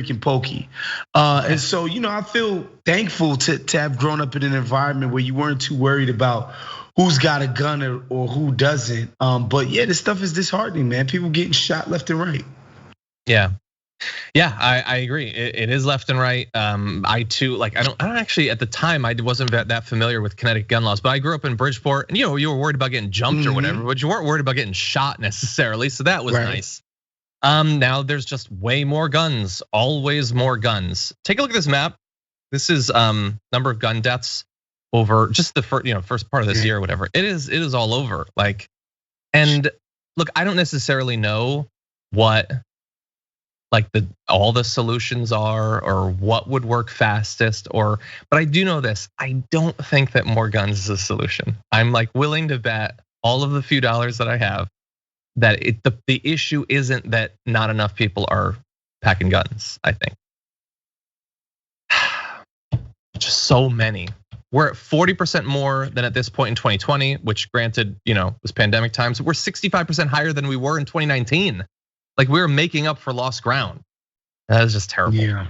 freaking pokey. And so, I feel thankful to have grown up in an environment where you weren't too worried about who's got a gun or who doesn't. But yeah, this stuff is disheartening, man. People getting shot left and right. Yeah, I agree. It is left and right. I too, I don't actually at the time I wasn't that familiar with Connecticut gun laws, but I grew up in Bridgeport, and you were worried about getting jumped or whatever, but you weren't worried about getting shot necessarily. So that was nice. Now there's just way more guns, always more guns. Take a look at this map. This is number of gun deaths over just the first part of this year or whatever. It is all over. And look, I don't necessarily know what all the solutions are or what would work fastest but I do know this, I don't think that more guns is a solution. I'm willing to bet all of the few dollars that I have that the issue isn't that not enough people are packing guns, I think. Just so many. We're at 40% more than at this point in 2020, which granted, was pandemic times. We're 65% higher than we were in 2019. We were making up for lost ground. That is just terrible. Yeah.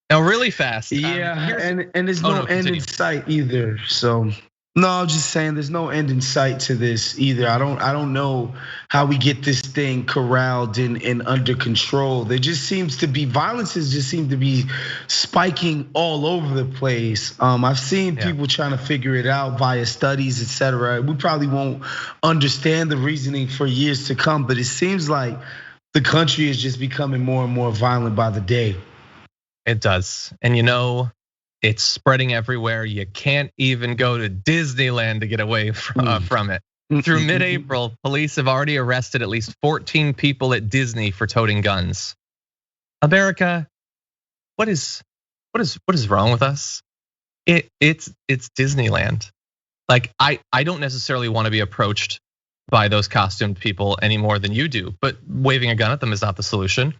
Now, really fast. And there's no end in sight either. So no, I'm just saying there's no end in sight to this either. I don't know how we get this thing corralled and under control. There just seems to be violences just seem to be spiking all over the place. I've seen people trying to figure it out via studies, etc. We probably won't understand the reasoning for years to come, but it seems like the country is just becoming more and more violent by the day. It does. And it's spreading everywhere. You can't even go to Disneyland to get away from it. Through mid-April, police have already arrested at least 14 people at Disney for toting guns. America, what is wrong with us? It's Disneyland. I don't necessarily want to be approached by those costumed people any more than you do, but waving a gun at them is not the solution.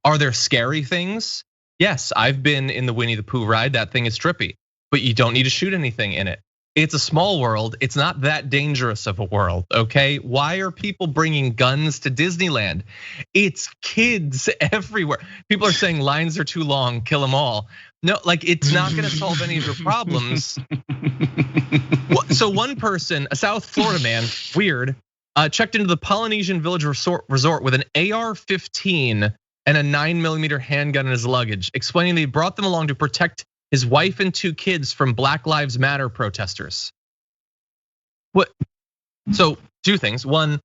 Are there scary things? Yes, I've been in the Winnie the Pooh ride. That thing is trippy, but you don't need to shoot anything in it. It's a small world. It's not that dangerous of a world, okay? Why are people bringing guns to Disneyland? It's kids everywhere. People are saying lines are too long, kill them all. No, it's not gonna solve any of your problems. So one person, a South Florida man, weird, checked into the Polynesian Village resort with an AR-15 and a 9mm handgun in his luggage, explaining that he brought them along to protect his wife and 2 kids from Black Lives Matter protesters. What? So 2 things. One,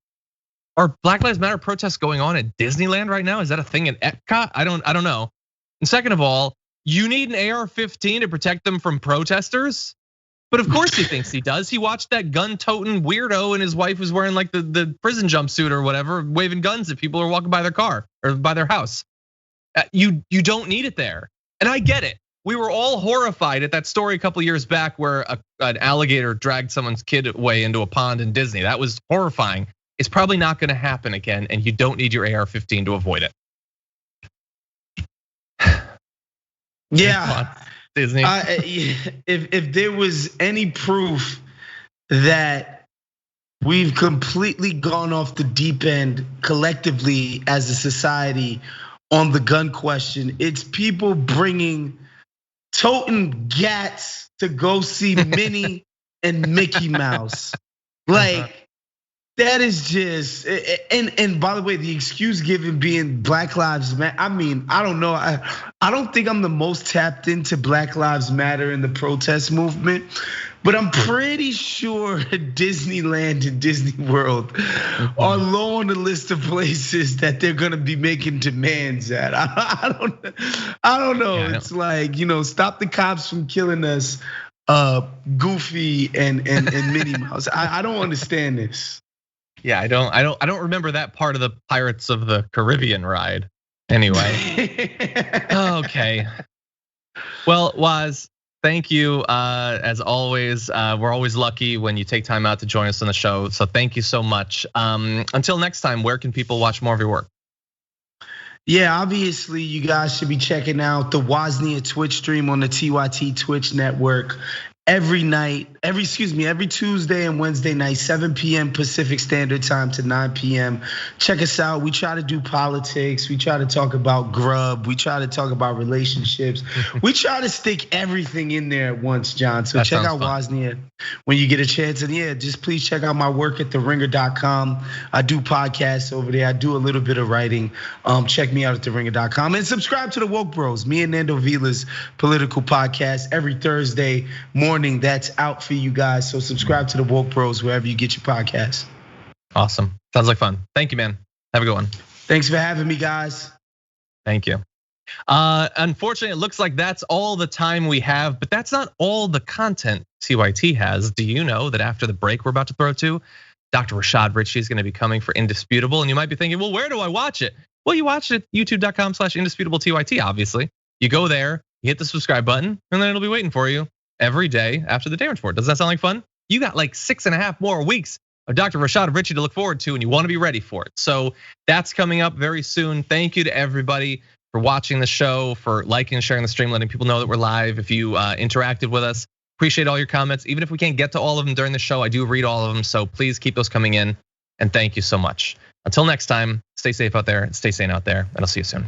are Black Lives Matter protests going on at Disneyland right now? Is that a thing in Epcot? I don't know. And second of all, you need an AR-15 to protect them from protesters? But of course he thinks he does. He watched that gun-toting weirdo and his wife was wearing the prison jumpsuit or whatever, waving guns at people who are walking by their car or by their house. You don't need it there. And I get it. We were all horrified at that story a couple years back where an alligator dragged someone's kid away into a pond in Disney. That was horrifying. It's probably not gonna happen again, and you don't need your AR-15 to avoid it. Yeah. Disney. If there was any proof that we've completely gone off the deep end collectively as a society on the gun question, it's people bringing toting gats to go see Minnie and Mickey Mouse. That is just, and by the way, the excuse given being Black Lives Matter. I mean, I don't know. I don't think I'm the most tapped into Black Lives Matter and the protest movement, but I'm pretty sure Disneyland and Disney World are low on the list of places that they're gonna be making demands at. I don't know. Yeah, it's stop the cops from killing us, Goofy and Minnie Mouse. I don't understand this. Yeah, I don't remember that part of the Pirates of the Caribbean ride. Anyway, okay. Well, Waz, thank you as always. We're always lucky when you take time out to join us on the show. So thank you so much. Until next time, where can people watch more of your work? Yeah, obviously you guys should be checking out the Wozniak Twitch stream on the TYT Twitch network. every Tuesday and Wednesday night, 7 p.m. Pacific Standard Time to 9 p.m. Check us out. We try to do politics. We try to talk about grub. We try to talk about relationships. We try to stick everything in there at once, John. So check out Wozniak when you get a chance. And yeah, just please check out my work at theringer.com. I do podcasts over there. I do a little bit of writing. Check me out at theringer.com and subscribe to the Woke Bros, me and Nando Vila's political podcast every Thursday morning. That's out for you guys. So subscribe to the Woke Bros wherever you get your podcasts. Awesome. Sounds like fun. Thank you, man. Have a good one. Thanks for having me, guys. Thank you. Unfortunately, it looks like that's all the time we have, but that's not all the content TYT has. Do you know that after the break we're about to throw to, Dr. Rashad Richey is going to be coming for Indisputable? And you might be thinking, well, where do I watch it? Well, you watch it at youtube.com/indisputable-TYT, obviously. You go there, you hit the subscribe button, and then it'll be waiting for you every day after the Darren Report. Does that sound like fun? You got like 6.5 more weeks of Dr. Rashad Richey to look forward to, and you want to be ready for it. So that's coming up very soon. Thank you to everybody for watching the show, for liking and sharing the stream, letting people know that we're live. If you interacted with us, appreciate all your comments. Even if we can't get to all of them during the show, I do read all of them. So please keep those coming in, and thank you so much. Until next time, stay safe out there, stay sane out there, and I'll see you soon.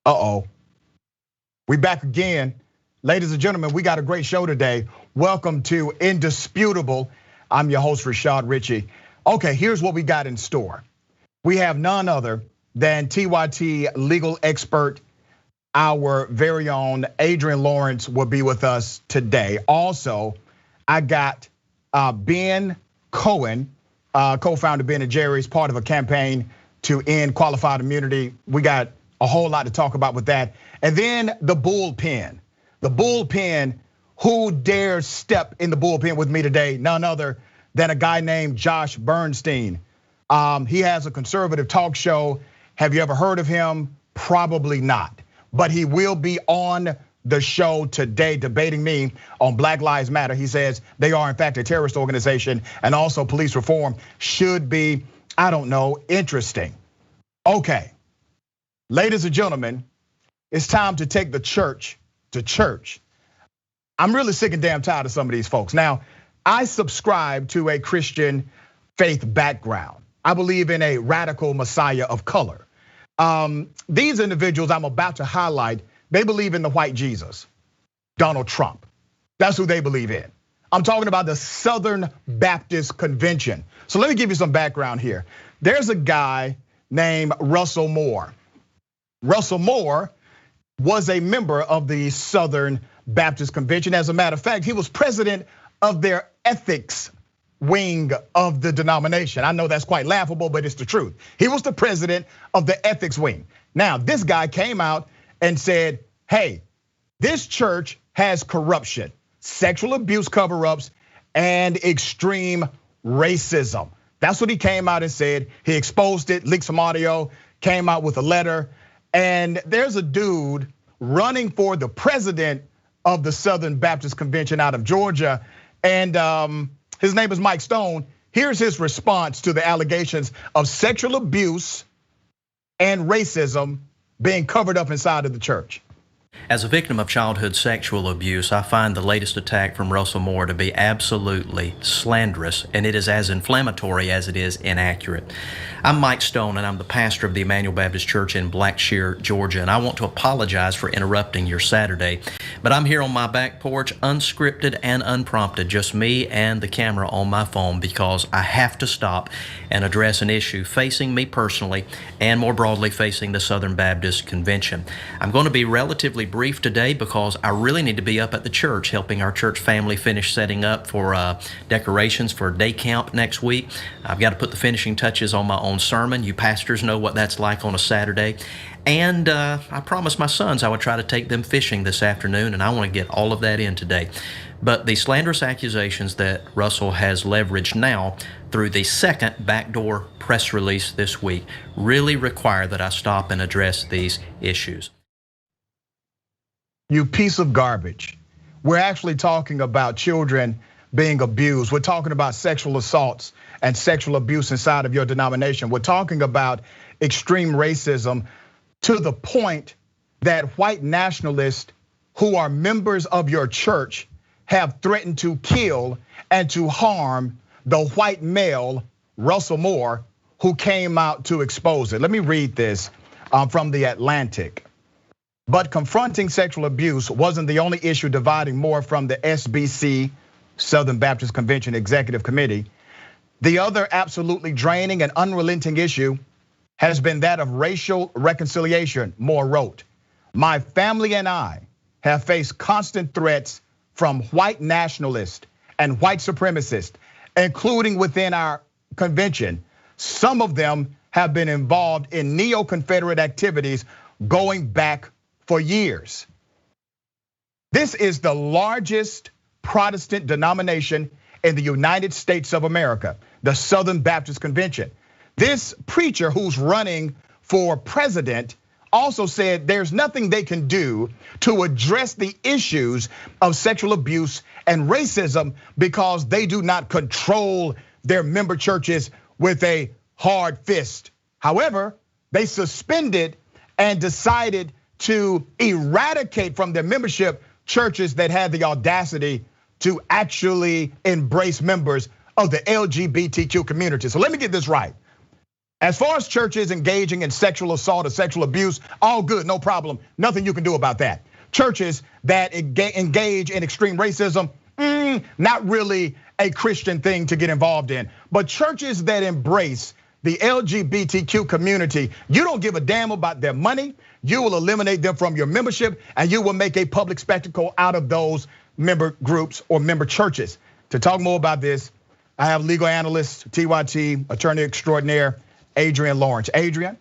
Uh-oh. We back again. Ladies and gentlemen, we got a great show today. Welcome to Indisputable. I'm your host, Richey. Okay, here's what we got in store. We have none other than TYT legal expert, our very own Adrienne Lawrence will be with us today. Also, I got Ben Cohen, co-founder Ben and Jerry's, part of a campaign to end qualified immunity. We got a whole lot to talk about with that. And then the bullpen. The bullpen, who dares step in the bullpen with me today? None other than a guy named Josh Bernstein. He has a conservative talk show. Have you ever heard of him? Probably not. But he will be on the show today debating me on Black Lives Matter. He says they are in fact a terrorist organization, and also police reform should be, I don't know, interesting. Okay, ladies and gentlemen, it's time to take the church to church. I'm really sick and damn tired of some of these folks. Now, I subscribe to a Christian faith background. I believe in a radical Messiah of color. These individuals I'm about to highlight, they believe in the white Jesus, Donald Trump. That's who they believe in. I'm talking about the Southern Baptist Convention. So let me give you some background here. There's a guy named Russell Moore. Russell Moore was a member of the Southern Baptist Convention. As a matter of fact, he was president of their ethics wing of the denomination. I know that's quite laughable, but it's the truth. He was the president of the ethics wing. Now, this guy came out and said, hey, this church has corruption, sexual abuse cover-ups, and extreme racism. That's what he came out and said. He exposed it, leaked some audio, came out with a letter. And there's a dude running for the president of the Southern Baptist Convention out of Georgia. And his name is Mike Stone. Here's his response to the allegations of sexual abuse and racism being covered up inside of the church. As a victim of childhood sexual abuse, I find the latest attack from Russell Moore to be absolutely slanderous, and it is as inflammatory as it is inaccurate. I'm Mike Stone, and I'm the pastor of the Emmanuel Baptist Church in Blackshear, Georgia, and I want to apologize for interrupting your Saturday. But I'm here on my back porch, unscripted and unprompted, just me and the camera on my phone, because I have to stop and address an issue facing me personally and more broadly facing the Southern Baptist Convention. I'm going to be relatively brief today because I really need to be up at the church helping our church family finish setting up for decorations for day camp next week. I've got to put the finishing touches on my own sermon. You pastors know what that's like on a Saturday. And I promised my sons I would try to take them fishing this afternoon, and I want to get all of that in today. But the slanderous accusations that Russell has leveraged now through the second backdoor press release this week really require that I stop and address these issues. You piece of garbage. We're actually talking about children being abused. We're talking about sexual assaults and sexual abuse inside of your denomination. We're talking about extreme racism to the point that white nationalists who are members of your church have threatened to kill and to harm the white male, Russell Moore, who came out to expose it. Let me read this from The Atlantic. But confronting sexual abuse wasn't the only issue dividing Moore from the SBC, Southern Baptist Convention Executive Committee. The other absolutely draining and unrelenting issue has been that of racial reconciliation, Moore wrote. My family and I have faced constant threats from white nationalists and white supremacists, including within our convention. Some of them have been involved in neo-Confederate activities going back for years. This is the largest Protestant denomination in the United States of America, the Southern Baptist Convention. This preacher who's running for president also said there's nothing they can do to address the issues of sexual abuse and racism because they do not control their member churches with a hard fist. However, they suspended and decided to eradicate from their membership churches that had the audacity to actually embrace members of the LGBTQ community. So let me get this right. As far as churches engaging in sexual assault or sexual abuse, all good, no problem. Nothing you can do about that. Churches that engage in extreme racism, not really a Christian thing to get involved in. But churches that embrace the LGBTQ community, you don't give a damn about their money. You will eliminate them from your membership, and you will make a public spectacle out of those member groups or member churches. To talk more about this, I have legal analyst, TYT, attorney extraordinaire, Adrienne Lawrence. Adrienne?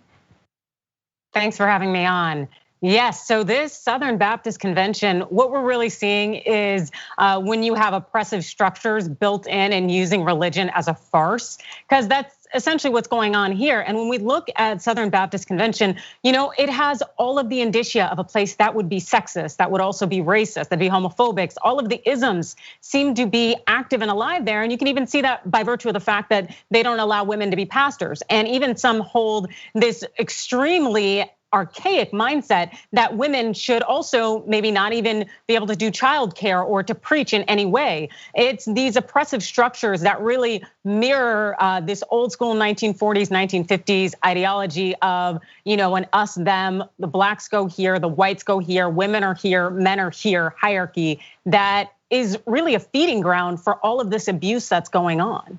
Thanks for having me on. Yes, so this Southern Baptist Convention, what we're really seeing is when you have oppressive structures built in and using religion as a farce, because that's essentially what's going on here. And when we look at Southern Baptist Convention, it has all of the indicia of a place that would be sexist, that would also be racist, that'd be homophobic. All of the isms seem to be active and alive there. And you can even see that by virtue of the fact that they don't allow women to be pastors. And even some hold this extremely archaic mindset that women should also maybe not even be able to do childcare or to preach in any way. It's these oppressive structures that really mirror this old school 1940s, 1950s ideology of, an us, them, the blacks go here, the whites go here, women are here, men are here hierarchy that is really a feeding ground for all of this abuse that's going on.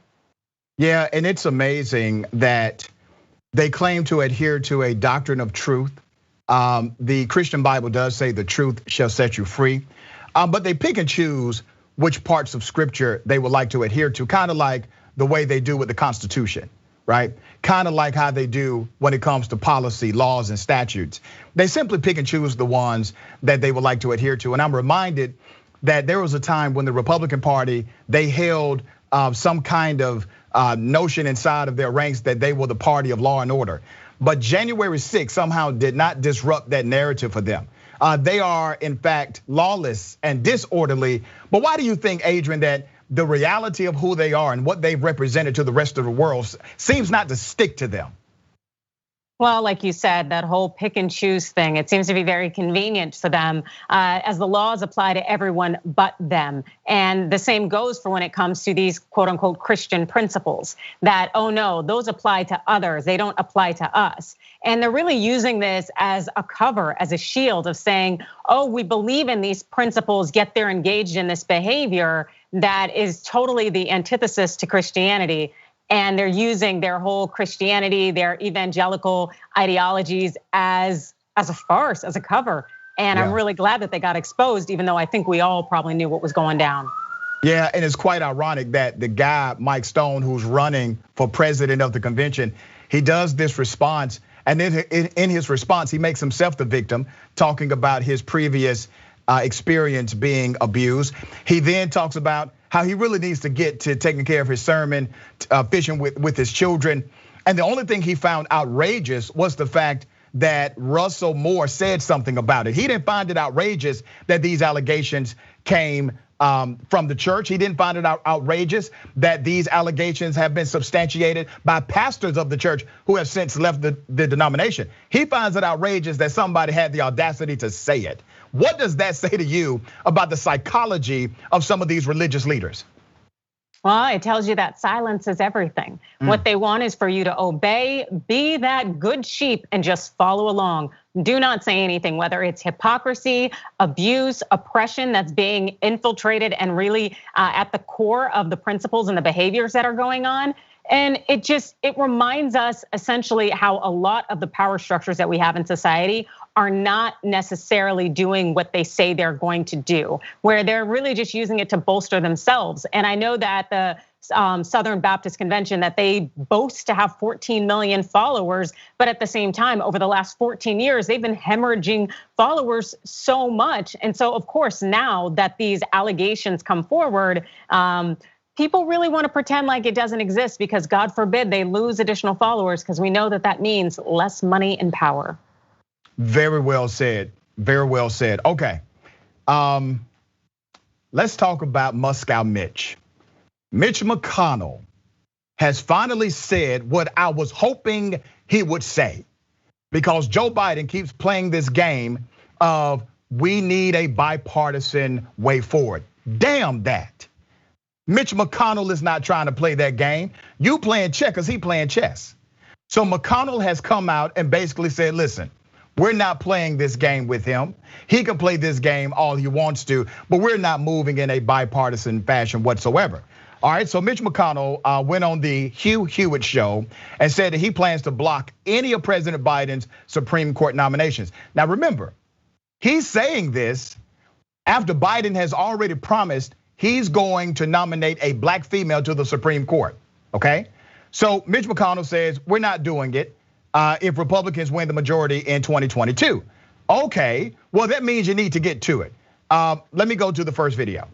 Yeah, and it's amazing that they claim to adhere to a doctrine of truth. The Christian Bible does say the truth shall set you free, but they pick and choose which parts of scripture they would like to adhere to, kind of like the way they do with the Constitution, right? Kind of like how they do when it comes to policy, laws, and statutes. They simply pick and choose the ones that they would like to adhere to. And I'm reminded that there was a time when the Republican Party, they held some kind of notion inside of their ranks that they were the party of law and order. But January 6th somehow did not disrupt that narrative for them. They are in fact lawless and disorderly. But why do you think, Adrienne, that the reality of who they are and what they've represented to the rest of the world seems not to stick to them? Well, like you said, that whole pick and choose thing, it seems to be very convenient for them as the laws apply to everyone but them. And the same goes for when it comes to these quote unquote Christian principles that, oh no, those apply to others, they don't apply to us. And they're really using this as a cover, as a shield of saying, oh, we believe in these principles, yet they're engaged in this behavior that is totally the antithesis to Christianity. And they're using their whole Christianity, their evangelical ideologies as a farce, as a cover. And I'm really glad that they got exposed, even though I think we all probably knew what was going down. Yeah, and it's quite ironic that the guy, Mike Stone, who's running for president of the convention, he does this response. And then in his response, he makes himself the victim, talking about his previous experience being abused. He then talks about how he really needs to get to taking care of his sermon, fishing with his children. And the only thing he found outrageous was the fact that Russell Moore said something about it. He didn't find it outrageous that these allegations came from the church. He didn't find it outrageous that these allegations have been substantiated by pastors of the church who have since left the denomination. He finds it outrageous that somebody had the audacity to say it. What does that say to you about the psychology of some of these religious leaders? Well, it tells you that silence is everything. What they want is for you to obey, be that good sheep and just follow along. Do not say anything, whether it's hypocrisy, abuse, oppression that's being infiltrated and really at the core of the principles and the behaviors that are going on. And it reminds us essentially how a lot of the power structures that we have in society are not necessarily doing what they say they're going to do, where they're really just using it to bolster themselves. And I know that the Southern Baptist Convention, that they boast to have 14 million followers, but at the same time, over the last 14 years, they've been hemorrhaging followers so much. And so of course, now that these allegations come forward, people really want to pretend like it doesn't exist, because God forbid they lose additional followers, because we know that that means less money and power. Very well said, very well said. Okay, let's talk about Moscow Mitch. Mitch McConnell has finally said what I was hoping he would say, because Joe Biden keeps playing this game of we need a bipartisan way forward. Damn that. Mitch McConnell is not trying to play that game. You playing checkers, he playing chess. So McConnell has come out and basically said, listen, we're not playing this game with him. He can play this game all he wants to, but we're not moving in a bipartisan fashion whatsoever. All right, so Mitch McConnell went on the Hugh Hewitt show and said that he plans to block any of President Biden's Supreme Court nominations. Now remember, he's saying this after Biden has already promised he's going to nominate a black female to the Supreme Court, okay? So Mitch McConnell says, we're not doing it if Republicans win the majority in 2022. Okay, well that means you need to get to it. Let me go to the first video.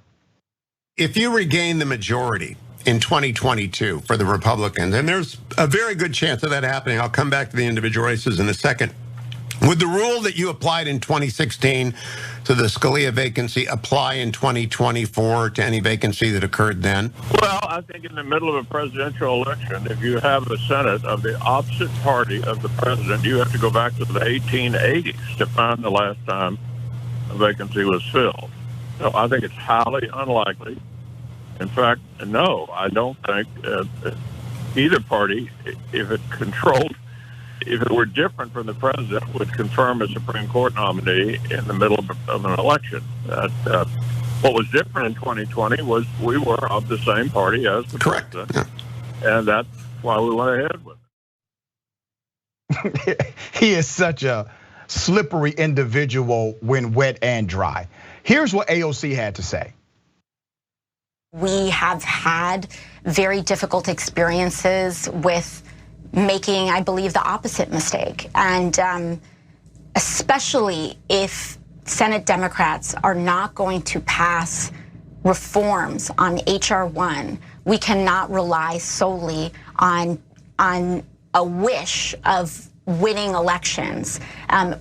If you regain the majority in 2022 for the Republicans, and there's a very good chance of that happening, I'll come back to the individual races in a second. Would the rule that you applied in 2016 to the Scalia vacancy apply in 2024 to any vacancy that occurred then? Well, I think in the middle of a presidential election, if you have a Senate of the opposite party of the president, you have to go back to the 1880s to find the last time a vacancy was filled. So I think it's highly unlikely. In fact, no, I don't think either party, if it were different from the president, would confirm a Supreme Court nominee in the middle of an election. What was different in 2020 was we were of the same party as the president, and that's why we went ahead with it. He is such a slippery individual when wet and dry. Here's what AOC had to say. We have had very difficult experiences with making, I believe, the opposite mistake. And especially if Senate Democrats are not going to pass reforms on HR 1, we cannot rely solely on a wish of winning elections,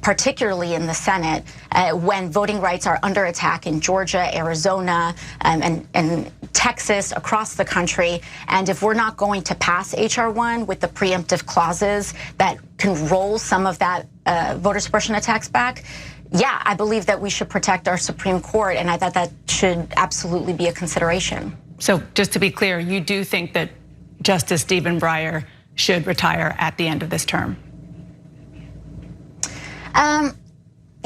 particularly in the Senate, when voting rights are under attack in Georgia, Arizona, and Texas, across the country. And if we're not going to pass HR 1 with the preemptive clauses that can roll some of that voter suppression attacks back, yeah, I believe that we should protect our Supreme Court, and I thought that should absolutely be a consideration. So just to be clear, you do think that Justice Stephen Breyer should retire at the end of this term?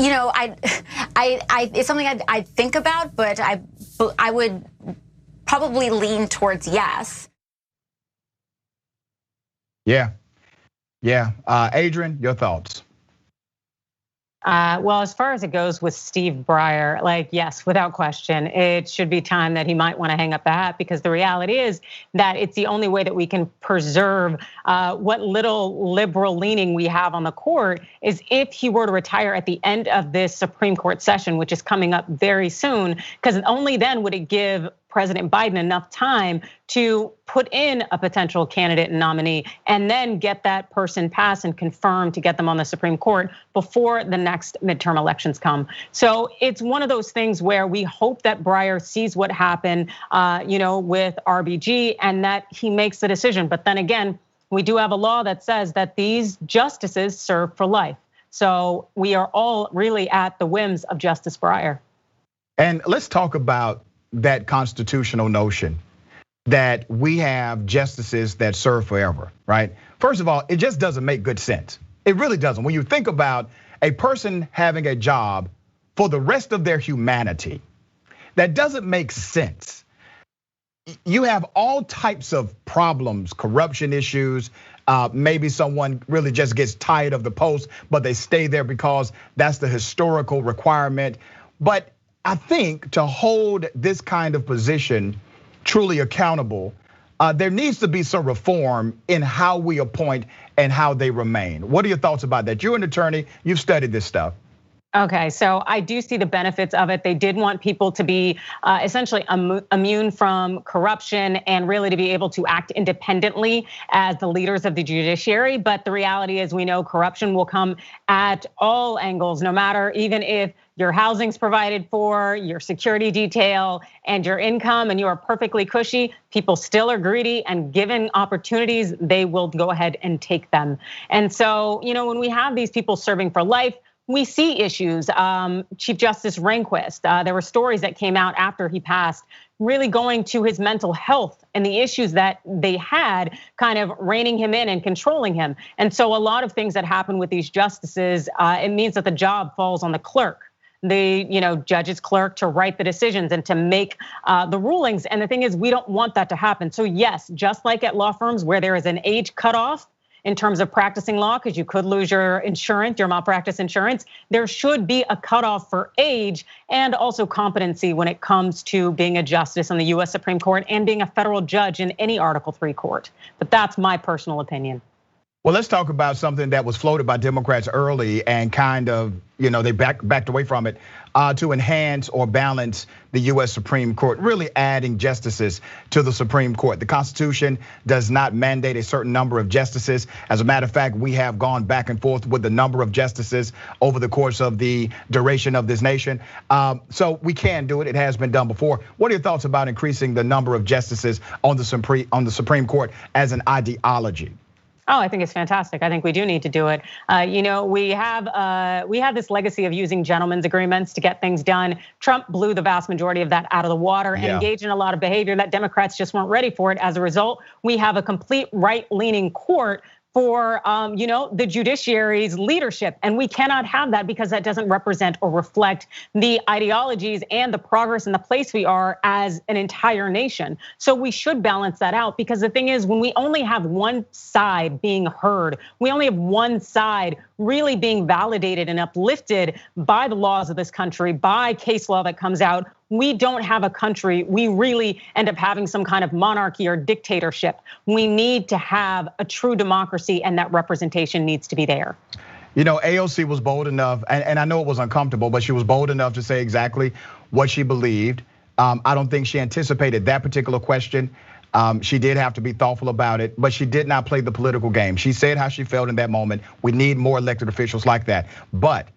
You know, it's something I think about, but I would probably lean towards yes. Yeah. Adrienne, your thoughts? Well, as far as it goes with Steve Breyer, like, yes, without question, it should be time that he might want to hang up the hat, because the reality is that it's the only way that we can preserve what little liberal leaning we have on the court is if he were to retire at the end of this Supreme Court session, which is coming up very soon, because only then would it give President Biden enough time to put in a potential candidate and nominee and then get that person passed and confirmed to get them on the Supreme Court before the next midterm elections come. So it's one of those things where we hope that Breyer sees what happened, with RBG and that he makes the decision. But then again, we do have a law that says that these justices serve for life. So we are all really at the whims of Justice Breyer. And let's talk about that constitutional notion that we have justices that serve forever, right? First of all, it just doesn't make good sense. It really doesn't. When you think about a person having a job for the rest of their humanity, that doesn't make sense. You have all types of problems, corruption issues. Maybe someone really just gets tired of the post, but they stay there because that's the historical requirement. But I think to hold this kind of position truly accountable, there needs to be some reform in how we appoint and how they remain. What are your thoughts about that? You're an attorney, you've studied this stuff. Okay, so I do see the benefits of it. They did want people to be essentially immune from corruption and really to be able to act independently as the leaders of the judiciary. But the reality is we know corruption will come at all angles, no matter even if your housing's provided for, your security detail, and your income, and you are perfectly cushy, people still are greedy, and given opportunities, they will go ahead and take them. And so, when we have these people serving for life, we see issues. Chief Justice Rehnquist, there were stories that came out after he passed really going to his mental health and the issues that they had kind of reining him in and controlling him. And so a lot of things that happen with these justices, it means that the job falls on the clerk, the judge's clerk, to write the decisions and to make the rulings. And the thing is, we don't want that to happen. So yes, just like at law firms where there is an age cutoff in terms of practicing law, because you could lose your insurance, your malpractice insurance, there should be a cutoff for age and also competency when it comes to being a justice on the US Supreme Court and being a federal judge in any Article III court. But that's my personal opinion. Well, let's talk about something that was floated by Democrats early and kind of, they backed away from it to enhance or balance the US Supreme Court, really adding justices to the Supreme Court. The Constitution does not mandate a certain number of justices. As a matter of fact, we have gone back and forth with the number of justices over the course of the duration of this nation. So we can do it. It has been done before. What are your thoughts about increasing the number of justices on the Supreme Court as an ideology? Oh, I think it's fantastic. I think we do need to do it. We have this legacy of using gentlemen's agreements to get things done. Trump blew the vast majority of that out of the water and engaged in a lot of behavior that Democrats just weren't ready for it. As a result, we have a complete right-leaning court for the judiciary's leadership. And we cannot have that because that doesn't represent or reflect the ideologies and the progress and the place we are as an entire nation. So we should balance that out, because the thing is, when we only have one side being heard, we only have one side really being validated and uplifted by the laws of this country, by case law that comes out, we don't have a country. We really end up having some kind of monarchy or dictatorship. We need to have a true democracy, and that representation needs to be there. AOC was bold enough, and I know it was uncomfortable, but she was bold enough to say exactly what she believed. I don't think she anticipated that particular question. She did have to be thoughtful about it, but she did not play the political game. She said how she felt in that moment. We need more elected officials like that. But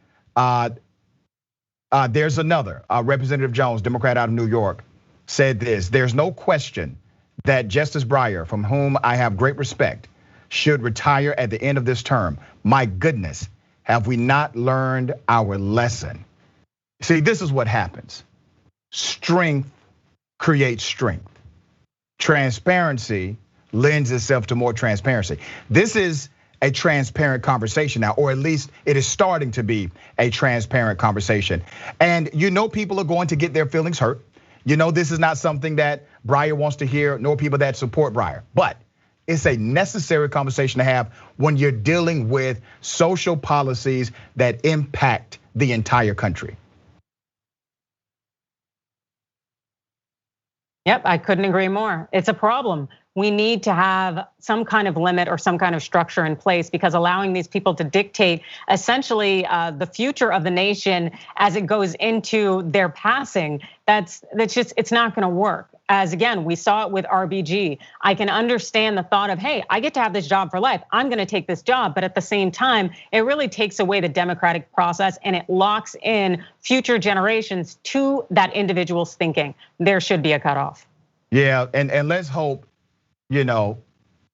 there's another, Representative Jones, Democrat out of New York, said this: there's no question that Justice Breyer, from whom I have great respect, should retire at the end of this term. My goodness, have we not learned our lesson? See, this is what happens. Strength creates strength. Transparency lends itself to more transparency. This is a transparent conversation now, or at least it is starting to be a transparent conversation. And people are going to get their feelings hurt. This is not something that Breyer wants to hear, nor people that support Breyer. But it's a necessary conversation to have when you're dealing with social policies that impact the entire country. Yep, I couldn't agree more. It's a problem. We need to have some kind of limit or some kind of structure in place, because allowing these people to dictate essentially the future of the nation as it goes into their passing, it's not gonna work. As again, we saw it with RBG. I can understand the thought of, hey, I get to have this job for life. I'm gonna take this job, but at the same time, it really takes away the democratic process and it locks in future generations to that individual's thinking. There should be a cutoff. Yeah, and let's hope,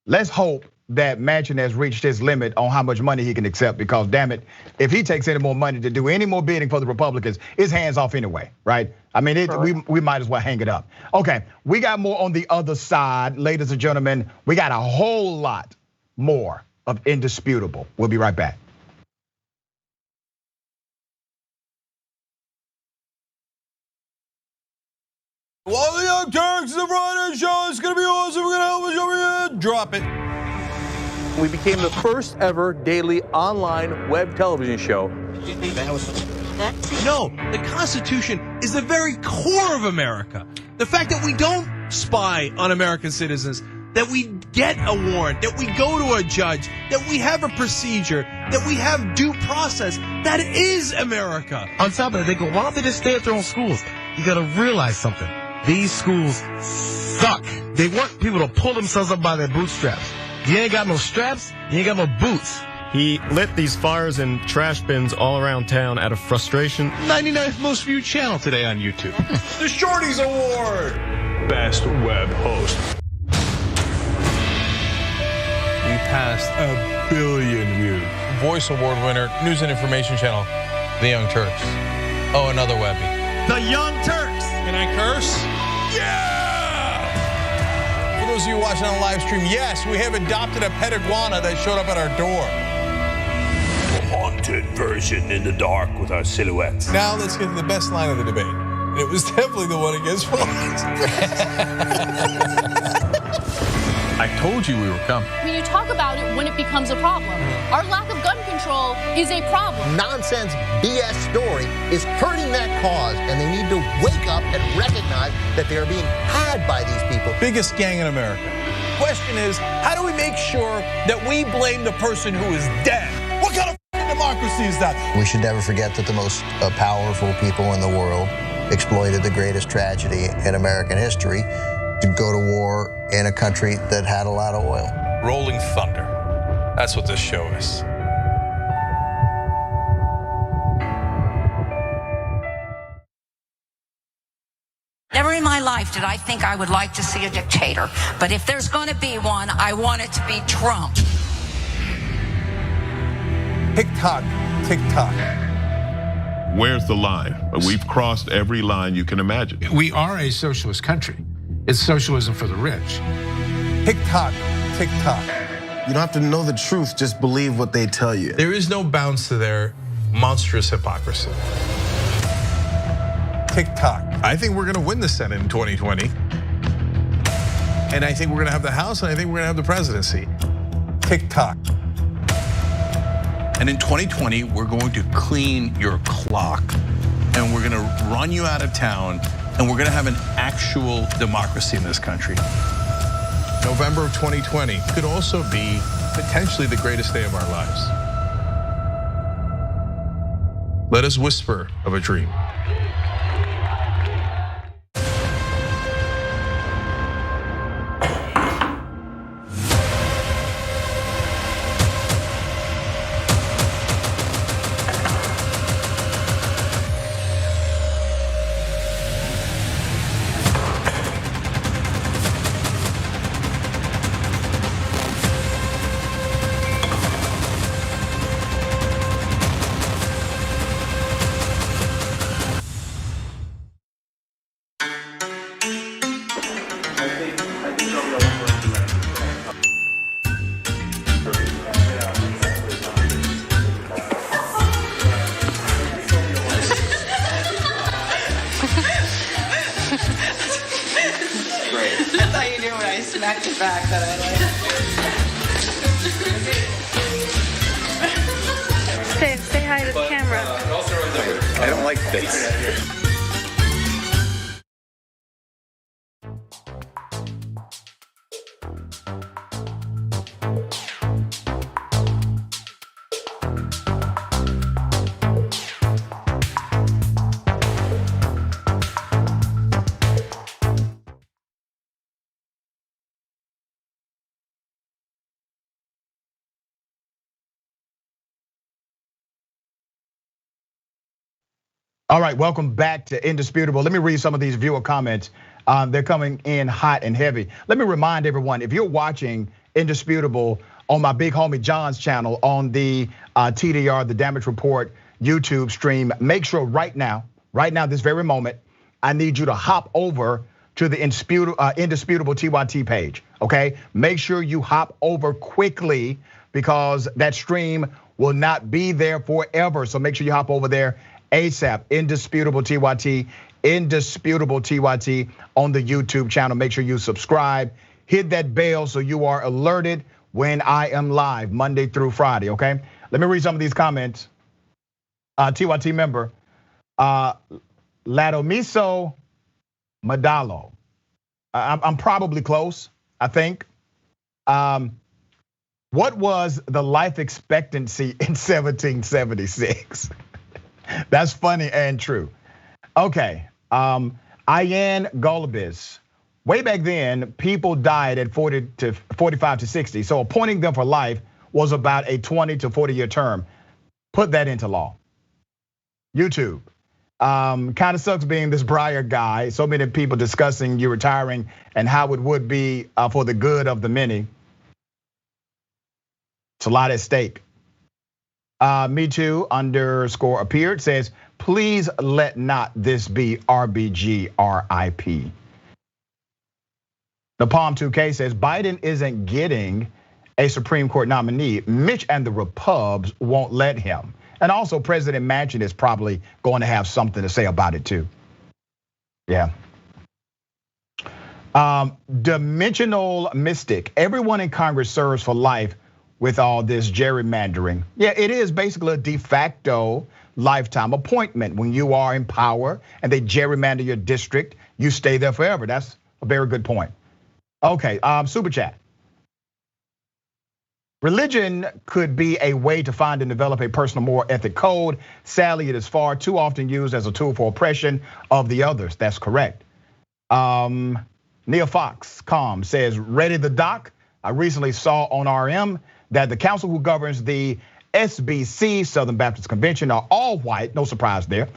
let's hope that Manchin has reached his limit on how much money he can accept, because damn it, if he takes any more money to do any more bidding for the Republicans, his hands off anyway, right? I mean, we might as well hang it up. Okay, we got more on the other side. Ladies and gentlemen, we got a whole lot more of Indisputable. We'll be right back. Well, the Young Turks, the Friday show is gonna be awesome. We're gonna help us over here. Drop it. We became the first ever daily online web television show. No, the Constitution is the very core of America. The fact that we don't spy on American citizens, that we get a warrant, that we go to a judge, that we have a procedure, that we have due process, that is America. On top of that, they go, why don't they just stay at their own schools? You gotta realize something. These schools suck. They want people to pull themselves up by their bootstraps. You ain't got no straps, you ain't got no boots. He lit these fires in trash bins all around town out of frustration. 99th most viewed channel today on YouTube. The Shorties Award. Best web host. We passed 1 billion views. Voice Award winner, News and Information Channel, The Young Turks. Oh, another Webby. The Young Turks. Can I curse? Yeah! those of you watching on live stream, yes, we have adopted a pet iguana that showed up at our door. Haunted version in the dark with our silhouettes. Now let's get to the best line of the debate. And it was definitely the one against Fox. I told you we were coming. I mean, you talk about it when it becomes a problem. Our lack of gun control is a problem. Nonsense BS story is hurting that cause, and they need to wake up and recognize that they are being had by these people. Biggest gang in America. Question is, how do we make sure that we blame the person who is dead? What kind of democracy is that? We should never forget that the most powerful people in the world exploited the greatest tragedy in American history to go to war in a country that had a lot of oil. Rolling thunder. That's what this show is. Never in my life did I think I would like to see a dictator. But if there's going to be one, I want it to be Trump. Tick-tock, tick-tock. Where's the line? We've crossed every line you can imagine. We are a socialist country. It's socialism for the rich. Tick-tock, tick-tock. You don't have to know the truth, just believe what they tell you. There is no bounds to their monstrous hypocrisy. Tick-tock. I think we're gonna win the Senate in 2020. And I think we're gonna have the House, and I think we're gonna have the presidency. Tick-tock. And in 2020, we're going to clean your clock, and we're gonna run you out of town, and we're gonna have an actual democracy in this country. November of 2020 could also be potentially the greatest day of our lives. Let us whisper of a dream. Say hi to the camera. I don't like this. All right, welcome back to Indisputable. Let me read some of these viewer comments. They're coming in hot and heavy. Let me remind everyone, if you're watching Indisputable on my big homie John's channel on the TDR, the Damage Report YouTube stream, make sure right now, this very moment, I need you to hop over to the Indisputable TYT page, okay? Make sure you hop over quickly because that stream will not be there forever. So make sure you hop over there ASAP. Indisputable TYT on the YouTube channel. Make sure you subscribe, hit that bell so you are alerted when I am live Monday through Friday, okay? Let me read some of these comments. TYT member, Ladomiso Madalo. I'm probably close, I think. What was the life expectancy in 1776? That's funny and true. Okay, Ian Golubis. Way back then, people died at 45 to 60. So appointing them for life was about a 20 to 40 year term. Put that into law. YouTube. Kind of sucks being this Breyer guy. So many people discussing you retiring and how it would be for the good of the many. It's a lot at stake. Me too _ appeared says, please let not this be RBG RIP. The Palm 2K says Biden isn't getting a Supreme Court nominee. Mitch and the Repubs won't let him. And also President Manchin is probably going to have something to say about it too. Yeah. Dimensional Mystic. Everyone in Congress serves for life with all this gerrymandering. Yeah, it is basically a de facto lifetime appointment. When you are in power and they gerrymander your district, you stay there forever. That's a very good point. Okay, super chat. Religion could be a way to find and develop a personal moral ethic code. Sadly, it is far too often used as a tool for oppression of the others. That's correct. Neil Fox says, ready the doc. I recently saw on RM that the council who governs the SBC, Southern Baptist Convention, are all white. No surprise there.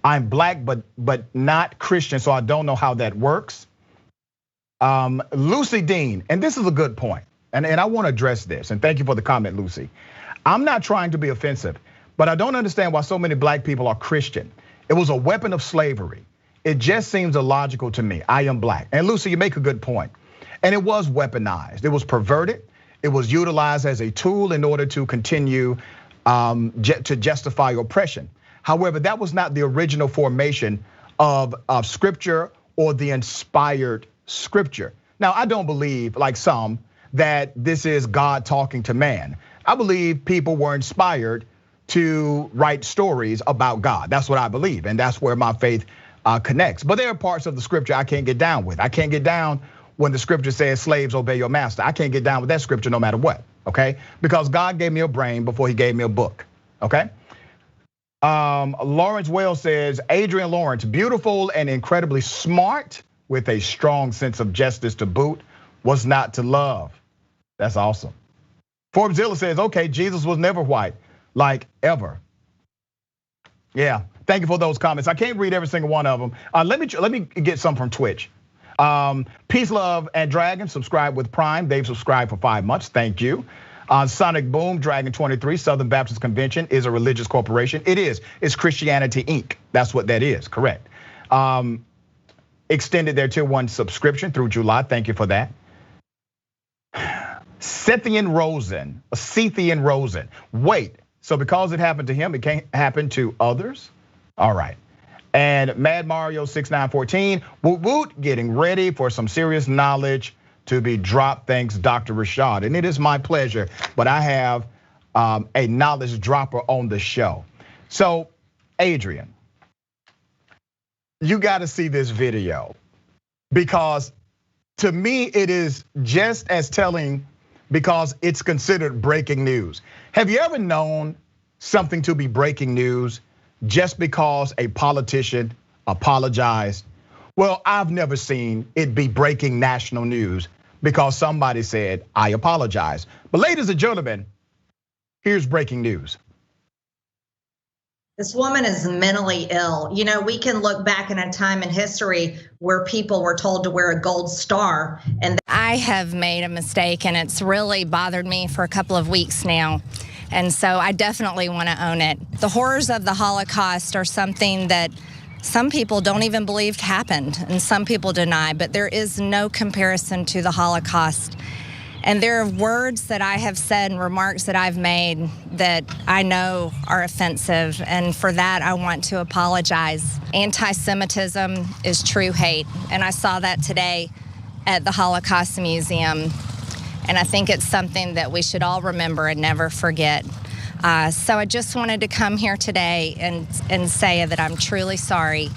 I'm black, but not Christian, so I don't know how that works. Lucy Dean, and this is a good point, and I want to address this, and thank you for the comment, Lucy. I'm not trying to be offensive, but I don't understand why so many black people are Christian. It was a weapon of slavery. It just seems illogical to me. I am black. And Lucy, you make a good point. And it was weaponized. It was perverted. It was utilized as a tool in order to continue to justify oppression. However, that was not the original formation of scripture or the inspired scripture. Now, I don't believe, like some, that this is God talking to man. I believe people were inspired to write stories about God. That's what I believe, and that's where my faith connects. But there are parts of the scripture I can't get down with. I can't get down when the scripture says slaves obey your master. I can't get down with that scripture no matter what, okay? Because God gave me a brain before he gave me a book, okay? Lawrence Wells says, Adrienne Lawrence, beautiful and incredibly smart with a strong sense of justice to boot, was not to love. That's awesome. Forbesilla says, okay, Jesus was never white, like ever. Yeah. Thank you for those comments. I can't read every single one of them. Let me get some from Twitch. Peace, Love, and Dragon subscribe with Prime. They've subscribed for 5 months. Thank you. Sonic Boom, Dragon 23, Southern Baptist Convention is a religious corporation. It is. It's Christianity Inc. That's what that is. Correct. Extended their tier 1 subscription through July. Thank you for that. Sethian Rosen. Wait. So because it happened to him, it can't happen to others? All right. And Mad Mario 6914, woot woot, getting ready for some serious knowledge to be dropped. Thanks, Dr. Rashad. And it is my pleasure, but I have a knowledge dropper on the show. So, Adrienne, you got to see this video, because to me, it is just as telling because it's considered breaking news. Have you ever known something to be breaking news just because a politician apologized? Well, I've never seen it be breaking national news because somebody said, I apologize. But ladies and gentlemen, here's breaking news. This woman is mentally ill. You know, we can look back in a time in history where people were told to wear a gold star. And I have made a mistake, and it's really bothered me for a couple of weeks now. And so I definitely want to own it. The horrors of the Holocaust are something that some people don't even believe happened, and some people deny, but there is no comparison to the Holocaust. And there are words that I have said and remarks that I've made that I know are offensive, and for that I want to apologize. Anti-Semitism is true hate, and I saw that today at the Holocaust Museum, and I think it's something that we should all remember and never forget. So I just wanted to come here today and say that I'm truly sorry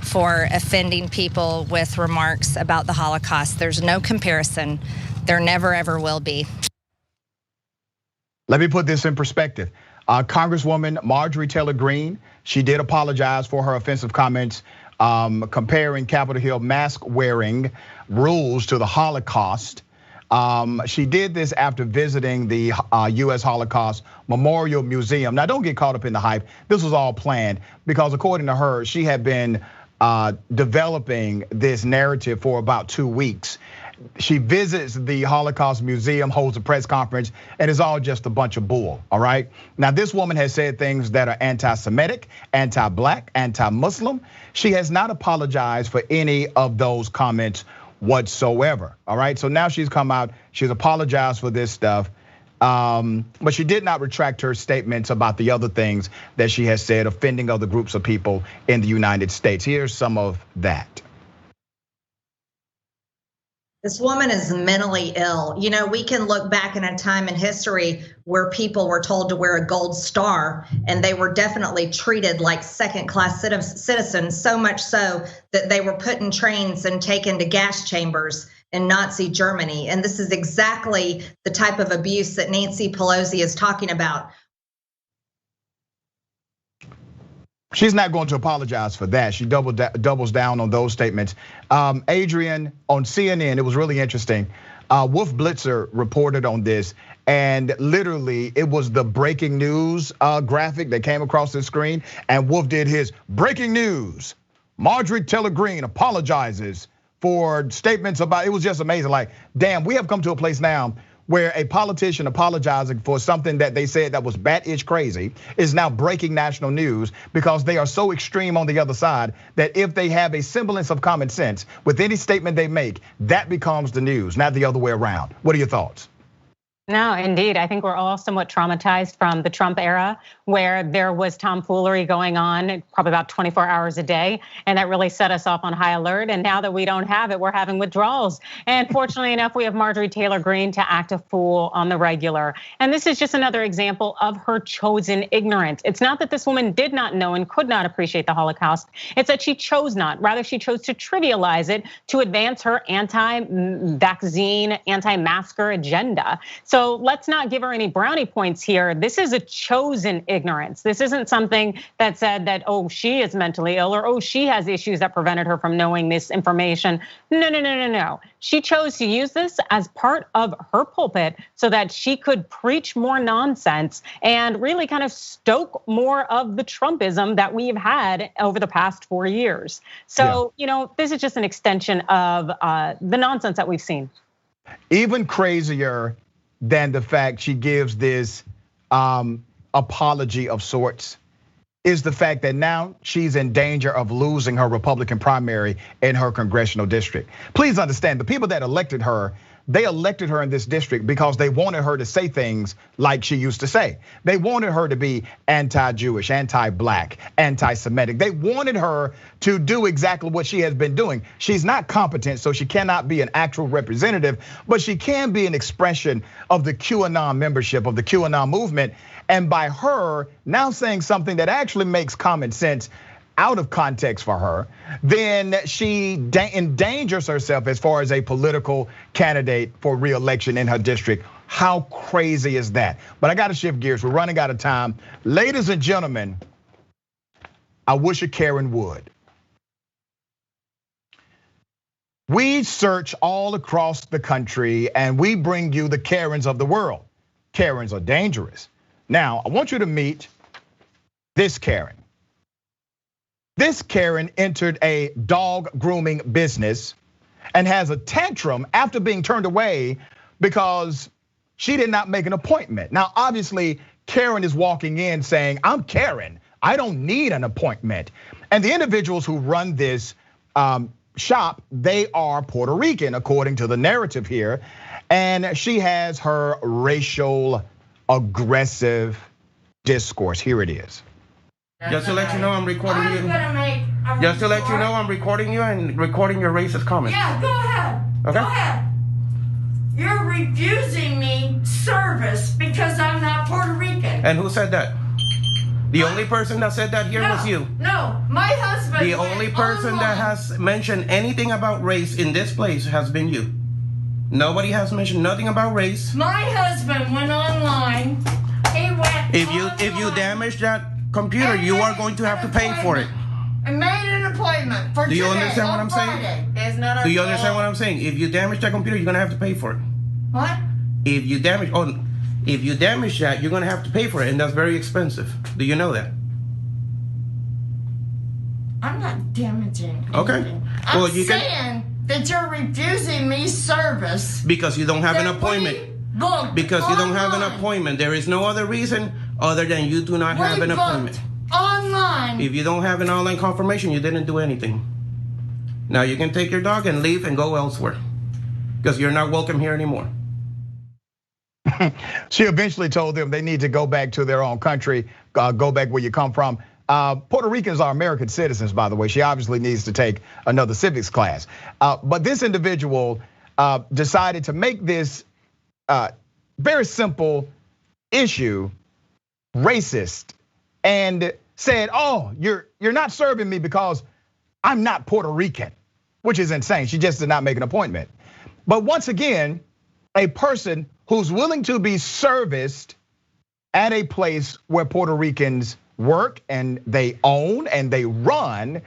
for offending people with remarks about the Holocaust. There's no comparison. There never, ever will be. Let me put this in perspective. Congresswoman Marjorie Taylor Greene, she did apologize for her offensive comments comparing Capitol Hill mask wearing rules to the Holocaust. She did this after visiting the US Holocaust Memorial Museum. Now, don't get caught up in the hype. This was all planned because according to her, she had been developing this narrative for about 2 weeks. She visits the Holocaust Museum, holds a press conference, and it's all just a bunch of bull, all right? Now, this woman has said things that are anti-Semitic, anti-black, anti-Muslim. She has not apologized for any of those comments whatsoever. All right, so now she's come out, she's apologized for this stuff. But she did not retract her statements about the other things that she has said, offending other groups of people in the United States. Here's some of that. This woman is mentally ill. You know, we can look back in a time in history where people were told to wear a gold star, and they were definitely treated like second-class citizens, so much so that they were put in trains and taken to gas chambers in Nazi Germany. And this is exactly the type of abuse that Nancy Pelosi is talking about. She's not going to apologize for that. She doubles down on those statements. Adrienne, on CNN, it was really interesting. Wolf Blitzer reported on this, and literally it was the breaking news graphic that came across the screen, and Wolf did his breaking news. Marjorie Taylor Greene apologizes for statements about, it was just amazing. Like, damn, we have come to a place now where a politician apologizing for something that they said that was bat-ish crazy is now breaking national news, because they are so extreme on the other side that if they have a semblance of common sense with any statement they make, that becomes the news, not the other way around. What are your thoughts? No, indeed. I think we're all somewhat traumatized from the Trump era, where there was tomfoolery going on probably about 24 hours a day. And that really set us off on high alert. And now that we don't have it, we're having withdrawals. And fortunately enough, we have Marjorie Taylor Greene to act a fool on the regular. And this is just another example of her chosen ignorance. It's not that this woman did not know and could not appreciate the Holocaust. It's that she chose not. Rather, she chose to trivialize it to advance her anti-vaccine, anti-masker agenda. So let's not give her any brownie points here. This is a chosen ignorance. This isn't something that said that, oh, she is mentally ill, or oh, she has issues that prevented her from knowing this information. No. She chose to use this as part of her pulpit so that she could preach more nonsense and really kind of stoke more of the Trumpism that we've had over the past 4 years. So, you know, this is just an extension of the nonsense that we've seen. Even crazier than the fact she gives this apology of sorts is the fact that now she's in danger of losing her Republican primary in her congressional district. Please understand, the people that elected her, they elected her in this district because they wanted her to say things like she used to say. They wanted her to be anti-Jewish, anti-black, anti-Semitic. They wanted her to do exactly what she has been doing. She's not competent, so she cannot be an actual representative, but she can be an expression of the QAnon membership, of the QAnon movement. And by her now saying something that actually makes common sense out of context for her, then she endangers herself as far as a political candidate for re-election in her district. How crazy is that? But I gotta shift gears, we're running out of time. Ladies and gentlemen, I wish a Karen would. We search all across the country and we bring you the Karens of the world. Karens are dangerous. Now, I want you to meet this Karen. This Karen entered a dog grooming business and has a tantrum after being turned away because she did not make an appointment. Now, obviously, Karen is walking in saying, I'm Karen, I don't need an appointment. And the individuals who run this shop, they are Puerto Rican, according to the narrative here. And she has her racial aggressive discourse. Here it is. Just to let you know, I'm recording you. Just to let you know, I'm recording you and recording your racist comments. Yeah, go ahead. Okay. Go ahead. You're refusing me service because I'm not Puerto Rican. And who said that? The only person that said that here was you. No, my husband. The only person that has mentioned anything about race in this place has been you. Nobody has mentioned nothing about race. My husband went online. He went If you damage that computer, you are going to have to pay for it. I made an appointment for today. Do you understand what I'm saying? It's not Do you understand what I'm saying? If you damage that computer, you're gonna have to pay for it. What? If you damage that, you're gonna have to pay for it, and that's very expensive. Do you know that? I'm not damaging. Okay. Anything. Well, I'm saying that you're refusing me service because you don't have an appointment. Because you don't have an appointment. There is no other reason other than you do not have an appointment. Online. If you don't have an online confirmation, you didn't do anything. Now you can take your dog and leave and go elsewhere because you're not welcome here anymore. She eventually told them they need to go back to their own country, go back where you come from. Puerto Ricans are American citizens, by the way. She obviously needs to take another civics class. But this individual decided to make this very simple issue racist and said, oh, you're not serving me because I'm not Puerto Rican, which is insane. She just did not make an appointment. But once again, a person who's willing to be serviced at a place where Puerto Ricans work and they own and they run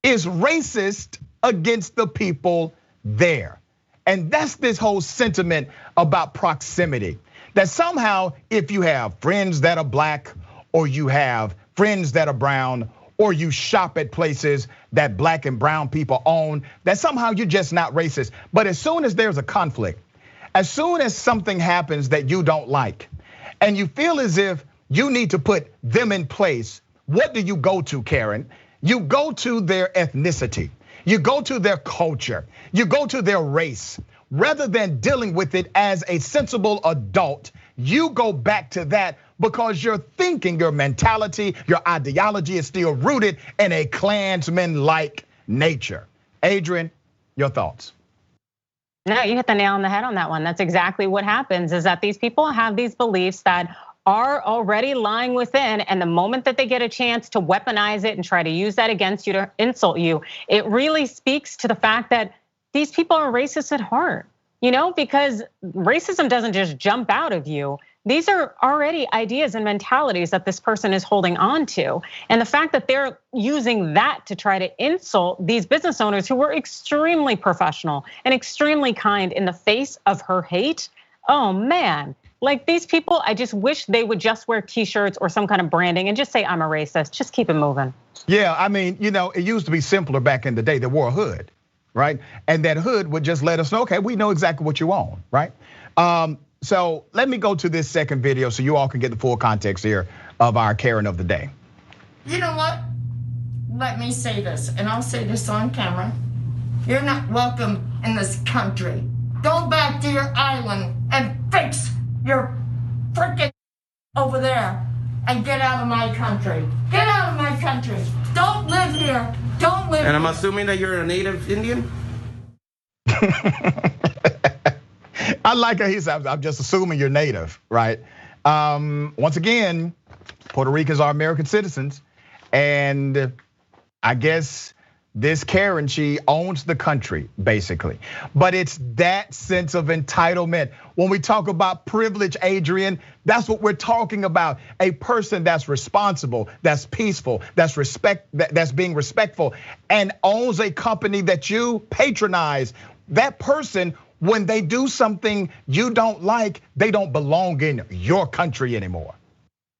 is racist against the people there. And that's this whole sentiment about proximity. That somehow if you have friends that are black or you have friends that are brown or you shop at places that black and brown people own, that somehow you're just not racist. But as soon as there's a conflict, as soon as something happens that you don't like, and you feel as if you need to put them in place, what do you go to, Karen? You go to their ethnicity. You go to their culture. You go to their race. Rather than dealing with it as a sensible adult, you go back to that because your thinking, your mentality, your ideology is still rooted in a Klansman-like nature. Adrienne, your thoughts? No, you hit the nail on the head on that one. That's exactly what happens, is that these people have these beliefs that are already lying within, and the moment that they get a chance to weaponize it and try to use that against you to insult you, it really speaks to the fact that these people are racist at heart, because racism doesn't just jump out of you. These are already ideas and mentalities that this person is holding on to. And the fact that they're using that to try to insult these business owners who were extremely professional and extremely kind in the face of her hate, oh man. Like these people, I just wish they would just wear t-shirts or some kind of branding and just say, I'm a racist, just keep it moving. Yeah, I mean, it used to be simpler back in the day. They wore a hood, right? And that hood would just let us know, okay, we know exactly what you own, right? So let me go to this second video so you all can get the full context here of our Karen of the day. You know what? Let me say this, and I'll say this on camera. You're not welcome in this country. Go back to your island and fix your frickin' over there and get out of my country. Get out of my country. Don't live here. Don't live here. And I'm assuming that you're a native Indian? I like how he said, I'm just assuming you're native, right? Once again, Puerto Ricans are American citizens. And I guess this Karen, she owns the country, basically. But it's that sense of entitlement. When we talk about privilege, Adrienne, that's what we're talking about. A person that's responsible, that's peaceful, that's being respectful, and owns a company that you patronize. That person, when they do something you don't like, they don't belong in your country anymore.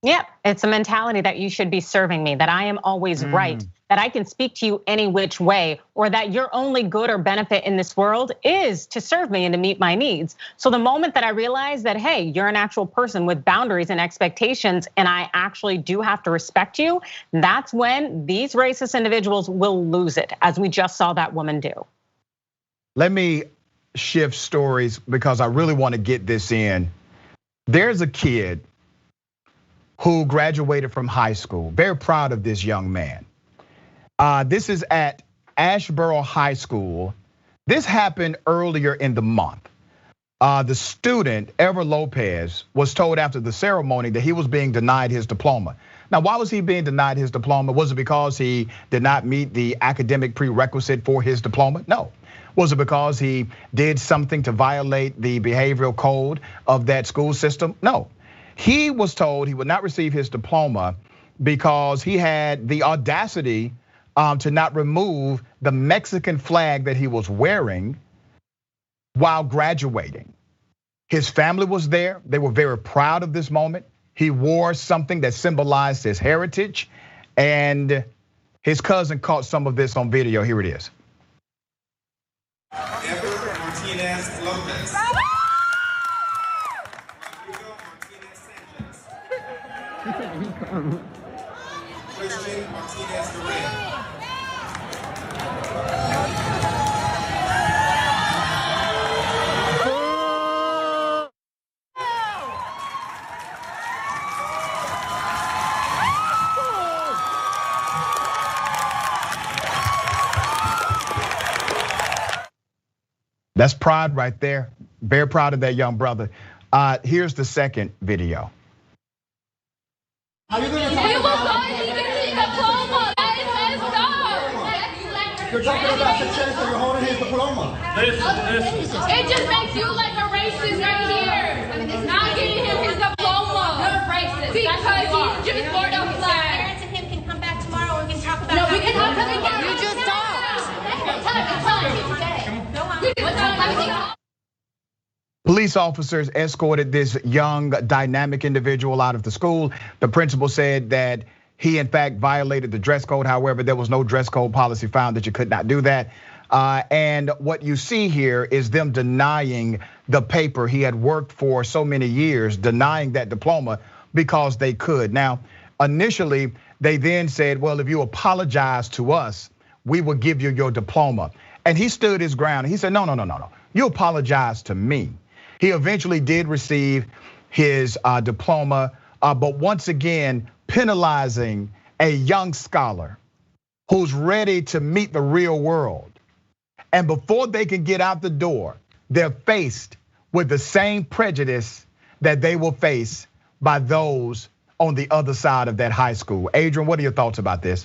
Yeah, it's a mentality that you should be serving me, that I am always right, that I can speak to you any which way, or that your only good or benefit in this world is to serve me and to meet my needs. So the moment that I realize that, hey, you're an actual person with boundaries and expectations, and I actually do have to respect you, that's when these racist individuals will lose it, as we just saw that woman do. Let me shift stories because I really want to get this in. There's a kid who graduated from high school. Very proud of this young man. This is at Asheboro High School. This happened earlier in the month. The student, Ever Lopez, was told after the ceremony that he was being denied his diploma. Now, why was he being denied his diploma? Was it because he did not meet the academic prerequisite for his diploma? No. Was it because he did something to violate the behavioral code of that school system? No. He was told he would not receive his diploma because he had the audacity to not remove the Mexican flag that he was wearing while graduating. His family was there. They were very proud of this moment. He wore something that symbolized his heritage, and his cousin caught some of this on video. Here it is. Martinez Lopez. Christian Martinez Durant. That's pride right there. Very proud of that young brother. Here's the second video. Are you going to talk about diploma? You're talking about the chance that you're holding his diploma. It just makes you like a racist right here. Not giving him his diploma. You're racist. Because he's just for the flag. Parents and him can come back tomorrow. We can talk about. No, we can talk about. You just talk. Police officers escorted this young, dynamic individual out of the school. The principal said that he, in fact, violated the dress code. However, there was no dress code policy found that you could not do that. And what you see here is them denying the paper he had worked for so many years, denying that diploma because they could. Now, initially, they then said, well, if you apologize to us, we will give you your diploma. And he stood his ground. He said, no. You apologize to me. He eventually did receive his diploma, but once again, penalizing a young scholar who's ready to meet the real world. And before they can get out the door, they're faced with the same prejudice that they will face by those on the other side of that high school. Adrienne, what are your thoughts about this?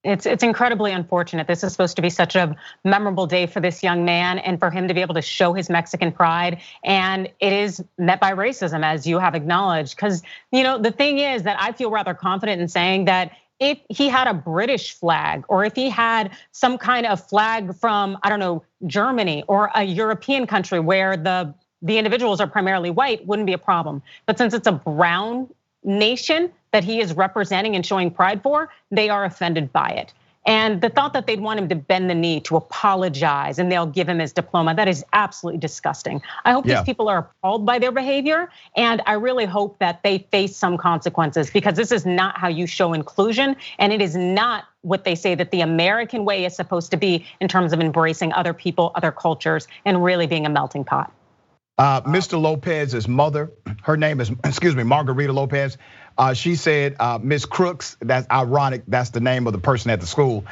It's incredibly unfortunate. This is supposed to be such a memorable day for this young man and for him to be able to show his Mexican pride. And it is met by racism, as you have acknowledged. Because, the thing is that I feel rather confident in saying that if he had a British flag or if he had some kind of flag from, I don't know, Germany or a European country where the individuals are primarily white, wouldn't be a problem. But since it's a brown nation that he is representing and showing pride for, they are offended by it. And the thought that they'd want him to bend the knee to apologize and they'll give him his diploma, that is absolutely disgusting. I hope these people are appalled by their behavior, and I really hope that they face some consequences, because this is not how you show inclusion, and it is not what they say that the American way is supposed to be in terms of embracing other people, other cultures, and really being a melting pot. Mr. Lopez's mother, her name is, Margarita Lopez. She said, Miss Crooks, that's ironic, that's the name of the person at the school.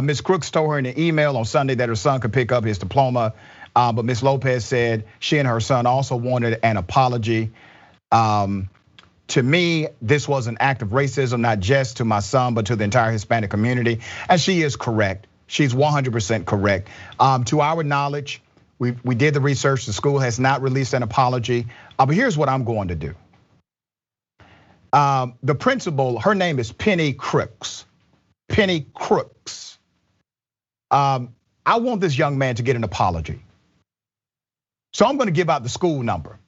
Miss Crooks told her in an email on Sunday that her son could pick up his diploma. But Miss Lopez said she and her son also wanted an apology. To me, this was an act of racism, not just to my son, but to the entire Hispanic community. And she is correct. She's 100% correct. To our knowledge, we did the research. The school has not released an apology. But here's what I'm going to do. The principal, her name is Penny Crooks. Penny Crooks. I want this young man to get an apology. So I'm going to give out the school number.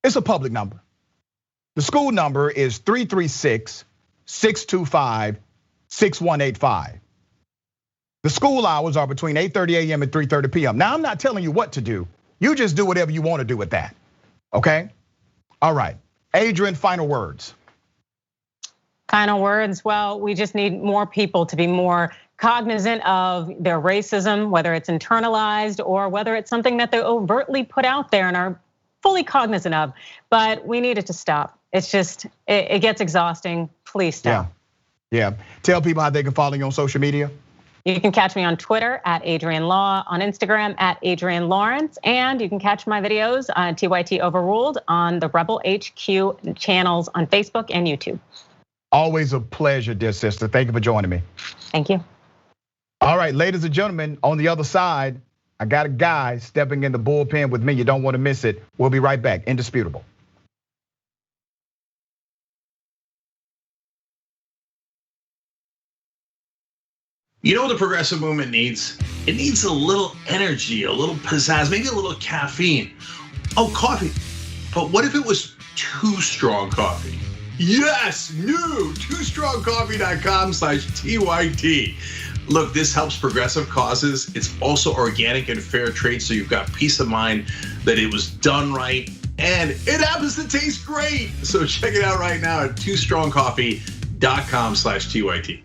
It's a public number. The school number is 336-625-6185. The school hours are between 8:30 a.m. and 3:30 p.m. Now, I'm not telling you what to do. You just do whatever you want to do with that, okay? All right, Adrienne, final words. Final words, well, we just need more people to be more cognizant of their racism, whether it's internalized or whether it's something that they overtly put out there and are fully cognizant of. But we need it to stop. It's just, it gets exhausting. Please stop. Yeah. Tell people how they can follow you on social media. You can catch me on Twitter at Adrienne Law, on Instagram at Adrienne Lawrence, and you can catch my videos on TYT Overruled on the Rebel HQ channels on Facebook and YouTube. Always a pleasure, dear sister. Thank you for joining me. Thank you. All right, ladies and gentlemen, on the other side, I got a guy stepping in the bullpen with me. You don't want to miss it. We'll be right back. Indisputable. You know what the progressive movement needs? It needs a little energy, a little pizzazz, maybe a little caffeine. Oh, coffee. But what if it was Too Strong Coffee? Yes, new TooStrongCoffee.com/TYT. Look, this helps progressive causes. It's also organic and fair trade, so you've got peace of mind that it was done right, and it happens to taste great. So check it out right now at TooStrongCoffee.com/TYT.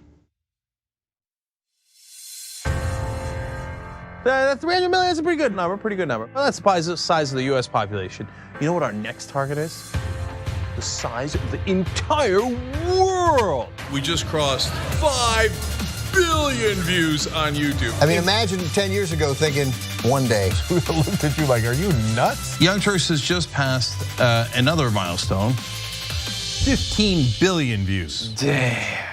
That 300 million is a pretty good number, Well, that's the size of the US population. You know what our next target is? The size of the entire world. We just crossed 5 billion views on YouTube. I mean, imagine 10 years ago thinking, one day. We looked at you like, are you nuts? Young Turks has just passed another milestone, 15 billion views. Damn.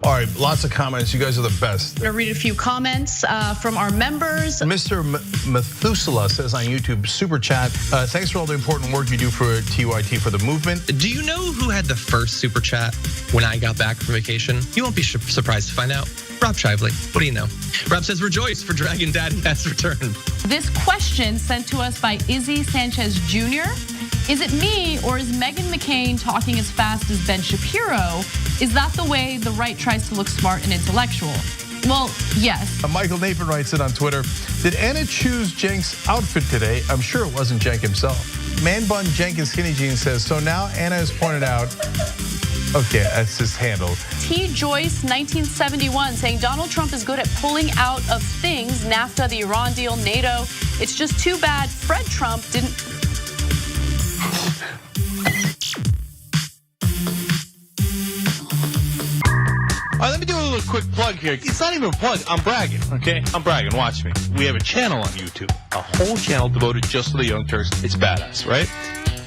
All right, lots of comments. You guys are the best. I'm gonna read a few comments from our members. Mr. Methuselah says on YouTube, super chat, thanks for all the important work you do for TYT for the movement. Do you know who had the first super chat when I got back from vacation? You won't be surprised to find out. Rob Shively. What do you know? Rob says, rejoice, for Dragon Daddy has returned. This question sent to us by Izzy Sanchez Jr. Is it me, or is Meghan McCain talking as fast as Ben Shapiro? Is that the way the right tries to look smart and intellectual? Well, yes. Michael Nathan writes it on Twitter. Did Anna choose Cenk's outfit today? I'm sure it wasn't Cenk himself. Man Bun Jenkins Skinny Jeans says, so now Anna has pointed out, okay, that's his handle. T. Joyce, 1971, saying Donald Trump is good at pulling out of things, NAFTA, the Iran deal, NATO. It's just too bad Fred Trump didn't. All right, let me do a little quick plug here. It's not even a plug, I'm bragging, okay? I'm bragging, watch me. We have a channel on YouTube, a whole channel devoted just to the Young Turks. It's badass, right?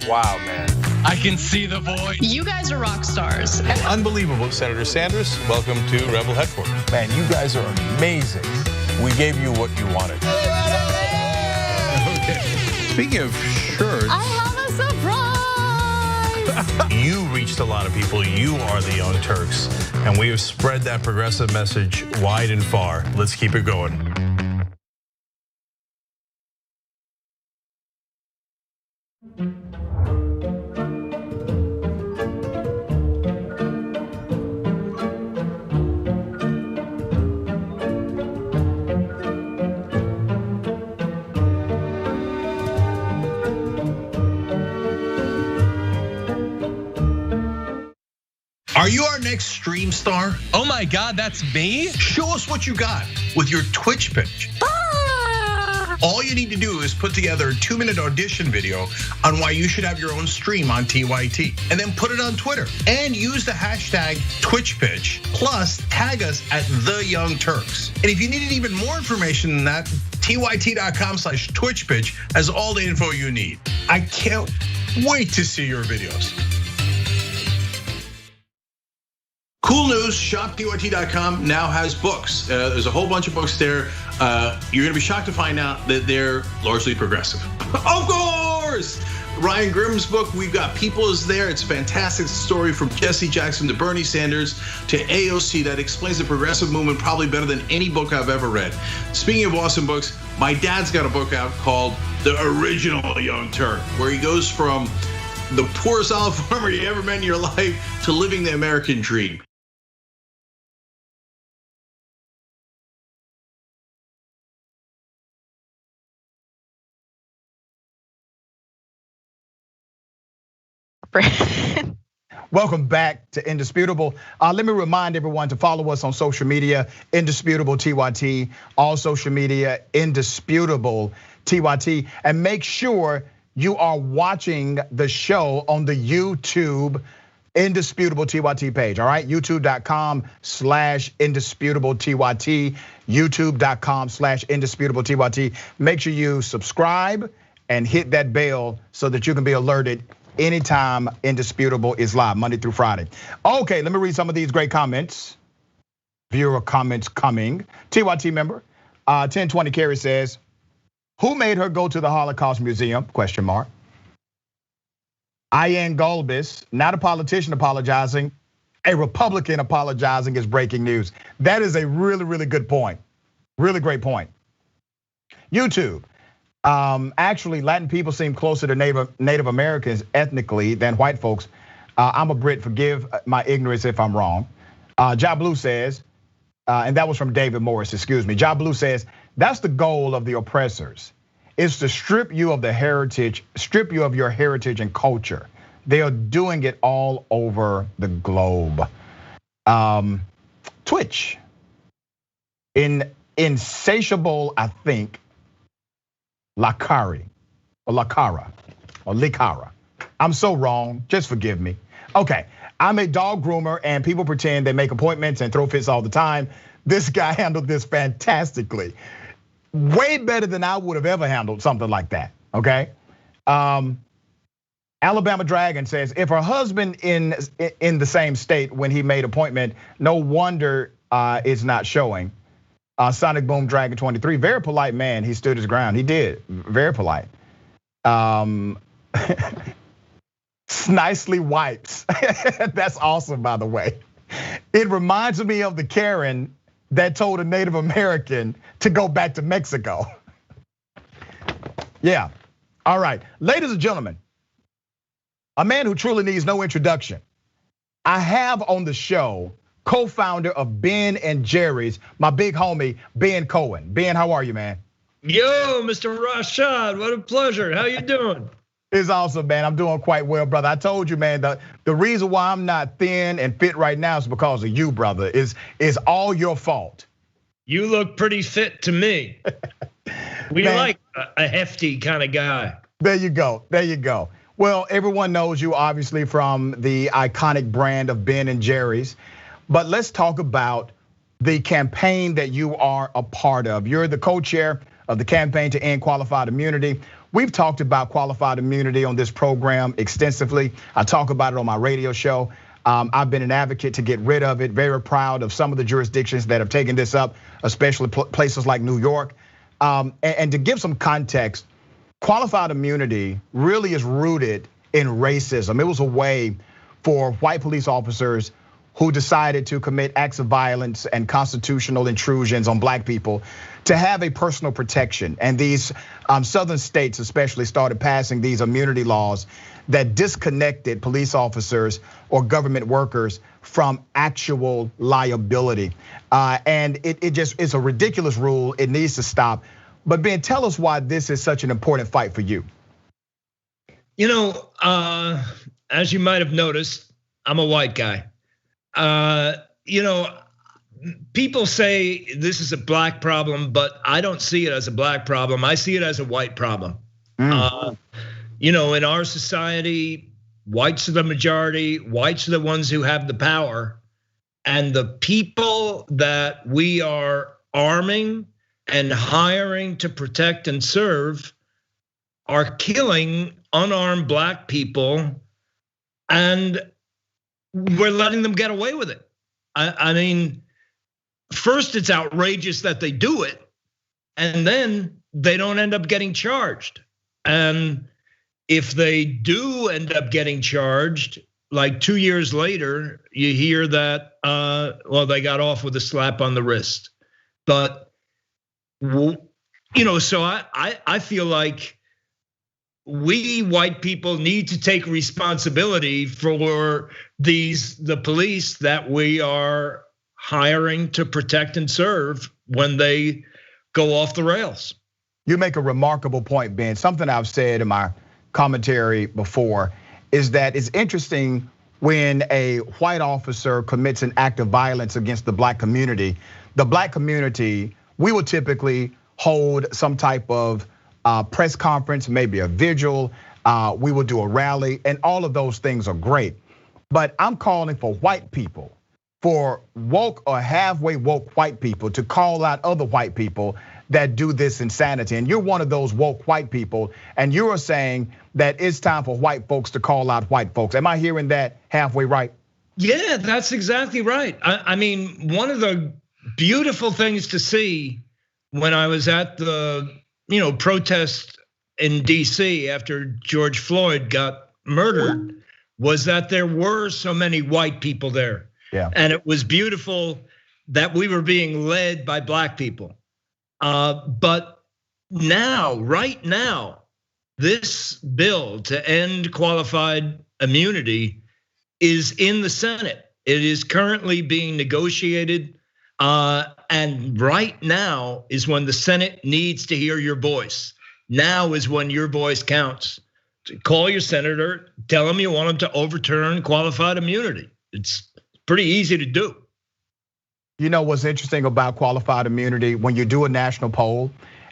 Wow, man. I can see the void. You guys are rock stars. Unbelievable. Senator Sanders, welcome to Rebel Headquarters. Man, you guys are amazing. We gave you what you wanted. Okay. Speaking of shirts. I have a surprise. You reached a lot of people. You are the Young Turks. And we have spread that progressive message wide and far. Let's keep it going. Are you our next stream star? Oh my God, that's me? Show us what you got with your Twitch page. All you need to do is put together a 2-minute audition video on why you should have your own stream on TYT, and then put it on Twitter and use the hashtag TwitchPitch. Plus, tag us at The Young Turks. And if you needed even more information than that, tyt.com/TwitchPitch has all the info you need. I can't wait to see your videos. Cool news, shoptyt.com now has books. There's a whole bunch of books there. You're gonna be shocked to find out that they're largely progressive. Of course! Ryan Grimm's book, We've Got People, is there. It's a fantastic story from Jesse Jackson to Bernie Sanders to AOC that explains the progressive movement probably better than any book I've ever read. Speaking of awesome books, my dad's got a book out called The Original Young Turk, where he goes from the poorest olive farmer you ever met in your life to living the American dream. Welcome back to Indisputable. Let me remind everyone to follow us on social media, Indisputable TYT, all social media, Indisputable TYT, and make sure you are watching the show on the YouTube Indisputable TYT page, all right? YouTube.com/Indisputable TYT, YouTube.com/Indisputable TYT. Make sure you subscribe and hit that bell so that you can be alerted anytime Indisputable is live, Monday through Friday. Okay, let me read some of these great comments. Viewer comments coming. TYT member, 1020 Carey says, who made her go to the Holocaust Museum? ? Ian Golbis, not a politician apologizing, a Republican apologizing is breaking news. That is a really, really good point. Really great point. YouTube. Actually, Latin people seem closer to Native Americans ethnically than white folks. I'm a Brit, forgive my ignorance if I'm wrong. Ja Blue says, and that was from David Morris, excuse me. Ja Blue says, that's the goal of the oppressors, is to strip you of the heritage, strip you of your heritage and culture. They are doing it all over the globe. Twitch, insatiable, I think, Lakara. I'm so wrong, just forgive me. Okay, I'm a dog groomer and people pretend they make appointments and throw fits all the time. This guy handled this fantastically. Way better than I would have ever handled something like that, okay? Alabama Dragon says, if her husband in the same state when he made appointment, no wonder it's not showing. Sonic Boom Dragon 23, very polite man, he stood his ground, he did, very polite. Nicely wipes, that's awesome by the way. It reminds me of the Karen that told a Native American to go back to Mexico. Yeah, all right, ladies and gentlemen, a man who truly needs no introduction. I have on the show co-founder of Ben and Jerry's, my big homie, Ben Cohen. Ben, how are you, man? Yo, Mr. Rashad, what a pleasure. How you doing? It's awesome, man. I'm doing quite well, brother. I told you, man, the reason why I'm not thin and fit right now is because of you, brother. Is all your fault. You look pretty fit to me. We man, like a hefty kind of guy. There you go, there you go. Well, everyone knows you obviously from the iconic brand of Ben and Jerry's, but let's talk about the campaign that you are a part of. You're the co-chair of the campaign to end qualified immunity. We've talked about qualified immunity on this program extensively. I talk about it on my radio show. I've been an advocate to get rid of it. Very proud of some of the jurisdictions that have taken this up, especially places like New York. And to give some context, qualified immunity really is rooted in racism. It was a way for white police officers who decided to commit acts of violence and constitutional intrusions on black people to have a personal protection. And these southern states especially started passing these immunity laws that disconnected police officers or government workers from actual liability. And it just is a ridiculous rule. It needs to stop. But Ben, tell us why this is such an important fight for you. You know, as you might have noticed, I'm a white guy. You know, people say this is a black problem, but I don't see it as a black problem. I see it as a white problem. You know, in our society, whites are the majority, whites are the ones who have the power, and the people that we are arming and hiring to protect and serve are killing unarmed black people, and we're letting them get away with it. I mean, first it's outrageous that they do it, and then they don't end up getting charged. And if they do end up getting charged, like 2 years later, you hear that, well, they got off with a slap on the wrist. But, you know, so I feel like we white people need to take responsibility for the police that we are hiring to protect and serve when they go off the rails. You make a remarkable point, Ben. Something I've said in my commentary before is that it's interesting when a white officer commits an act of violence against the black community. The black community, we will typically hold some type of press conference, maybe a vigil, we will do a rally, and all of those things are great. But I'm calling for white people, for woke or halfway woke white people to call out other white people that do this insanity. And you're one of those woke white people, and you are saying that it's time for white folks to call out white folks. Am I hearing that halfway right? Yeah, that's exactly right. I mean, one of the beautiful things to see when I was at the protest in DC after George Floyd got murdered was that there were so many white people there. Yeah. And it was beautiful that we were being led by black people. But now, right now, this bill to end qualified immunity is in the Senate. It is currently being negotiated. And right now is when the Senate needs to hear your voice. Now is when your voice counts. Call your senator, tell him you want him to overturn qualified immunity. It's pretty easy to do. You know what's interesting about qualified immunity? When you do a national poll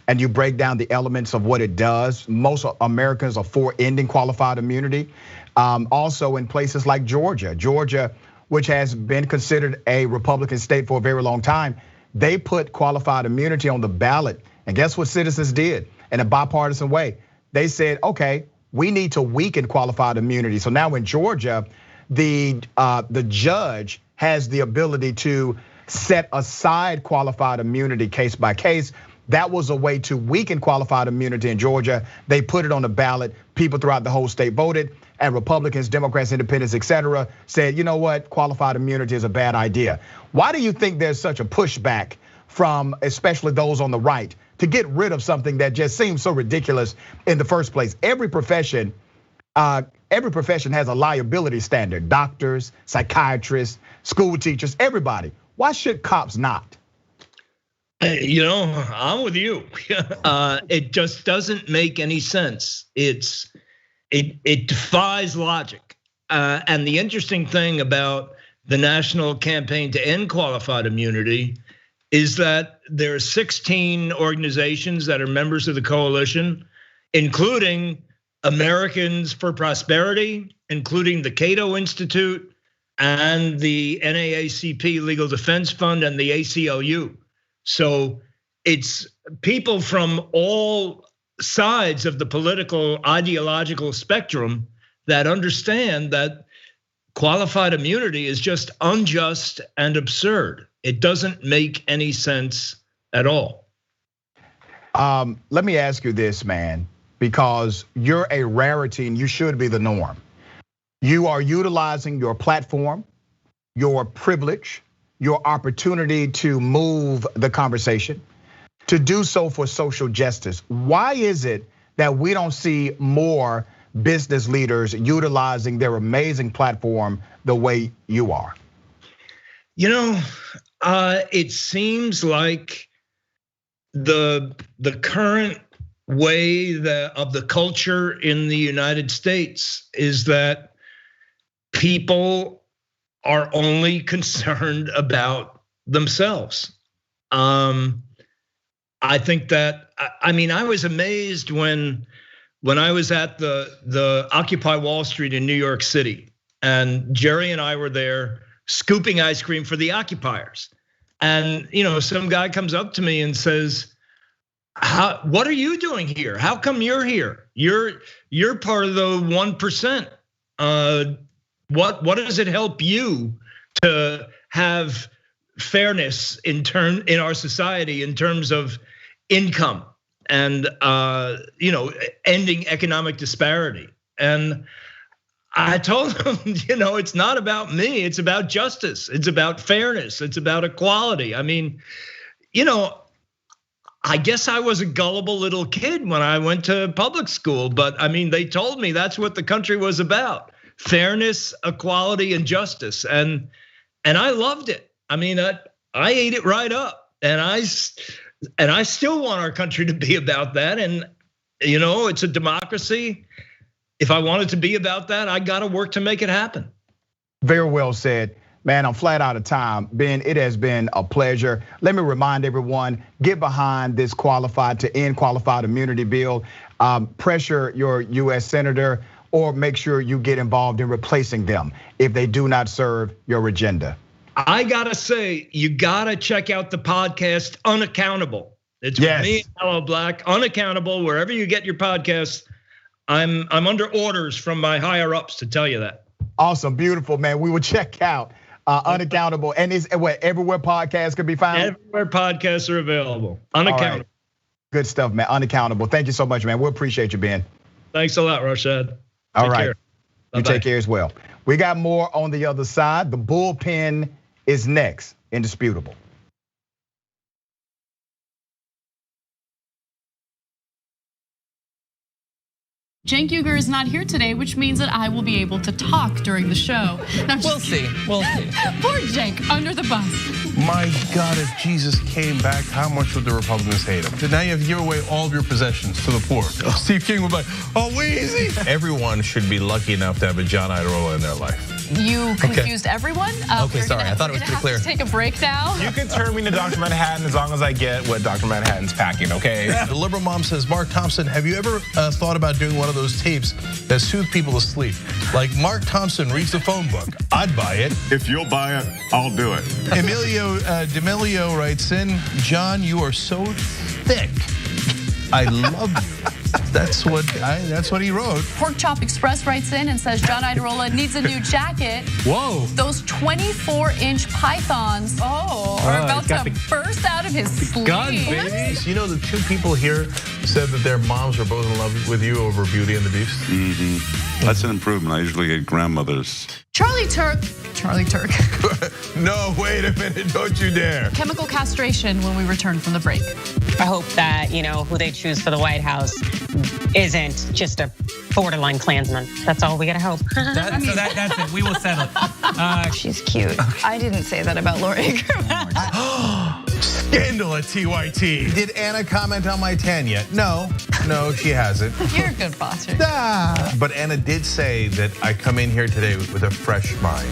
and you break down the elements of what it does, most Americans are for ending qualified immunity. Also in places like Georgia, which has been considered a Republican state for a very long time, they put qualified immunity on the ballot. And guess what citizens did in a bipartisan way? They said, okay, we need to weaken qualified immunity. So now in Georgia, the judge has the ability to set aside qualified immunity case by case. That was a way to weaken qualified immunity in Georgia. They put it on the ballot. People throughout the whole state voted, and Republicans, Democrats, Independents, etc., said, you know what, qualified immunity is a bad idea. Why do you think there's such a pushback from especially those on the right to get rid of something that just seems so ridiculous in the first place? Every profession has a liability standard. Doctors, psychiatrists, school teachers, everybody. Why should cops not? I'm with you. It just doesn't make any sense. It defies logic. And the interesting thing about the national campaign to end qualified immunity is that there are 16 organizations that are members of the coalition, including Americans for Prosperity, including the Cato Institute and the NAACP Legal Defense Fund and the ACLU. So it's people from all sides of the political ideological spectrum that understand that qualified immunity is just unjust and absurd. It doesn't make any sense at all. Let me ask you this, man, because you're a rarity and you should be the norm. You are utilizing your platform, your privilege, your opportunity to move the conversation, to do so for social justice. Why is it that we don't see more business leaders utilizing their amazing platform the way you are? It seems like the current way of the culture in the United States is that people are only concerned about themselves. I think that, I was amazed when I was at the Occupy Wall Street in New York City, and Jerry and I were there scooping ice cream for the occupiers. And some guy comes up to me and says, what are you doing here? How come you're here? You're part of the 1%. What does it help you to have fairness in our society in terms of income and ending economic disparity? And I told him, it's not about me. It's about justice. It's about fairness. It's about equality. I guess I was a gullible little kid when I went to public school, but they told me that's what the country was about: fairness, equality, and justice. And I loved it. I ate it right up, and I still want our country to be about that. And it's a democracy. If I want it to be about that, I got to work to make it happen. Very well said. Man, I'm flat out of time. Ben, it has been a pleasure. Let me remind everyone, get behind this to end qualified immunity bill. Pressure your US senator, or make sure you get involved in replacing them if they do not serve your agenda. I gotta say, you gotta check out the podcast Unaccountable. It's with me and Hello Black. Unaccountable, wherever you get your podcasts. I'm under orders from my higher ups to tell you that. Awesome, beautiful, man. We will check out Unaccountable, and is everywhere podcasts can be found. Everywhere podcasts are available. Unaccountable. Right. Good stuff, man. Unaccountable. Thank you so much, man. We appreciate you, Ben. Thanks a lot, Rashad. All right, you take care as well. We got more on the other side. The bullpen is next. Indisputable. Cenk Uygur is not here today, which means that I will be able to talk during the show. Now, we'll see. Poor Cenk, under the bus. My God, if Jesus came back, how much would the Republicans hate him? Now you have to give away all of your possessions to the poor. Steve King would be like, oh, easy. Everyone should be lucky enough to have a John Iadarola in their life. you confused everyone. Okay, sorry. I thought it was pretty clear. Take a break now. You can turn me to Dr. Manhattan as long as I get what Dr. Manhattan's packing, okay? The liberal mom says, Mark Thompson, have you ever thought about doing one of those tapes that soothe people to sleep? Like Mark Thompson reads the phone book. I'd buy it. If you'll buy it, I'll do it. D'Amelio writes in, John, you are so thick. I love you. That's what he wrote. Pork Chop Express writes in and says John Iderola needs a new jacket. Whoa. Those 24-inch pythons are about to burst out of his sleeve. Gun, baby. You know, the two people here said that their moms were both in love with you over Beauty and the Beast. Mm-hmm. That's an improvement. I usually get grandmothers. Charlie Turk. No, wait a minute, don't you dare. Chemical castration when we return from the break. I hope that, who they choose for the White House isn't just a borderline Klansman. That's all we gotta hope. That's it, we will settle it. She's cute. I didn't say that about Laura Ingraham. Scandal at TYT. Did Anna comment on my tan yet? No, she hasn't. You're a good boss. But Anna did say that I come in here today with a fresh mind.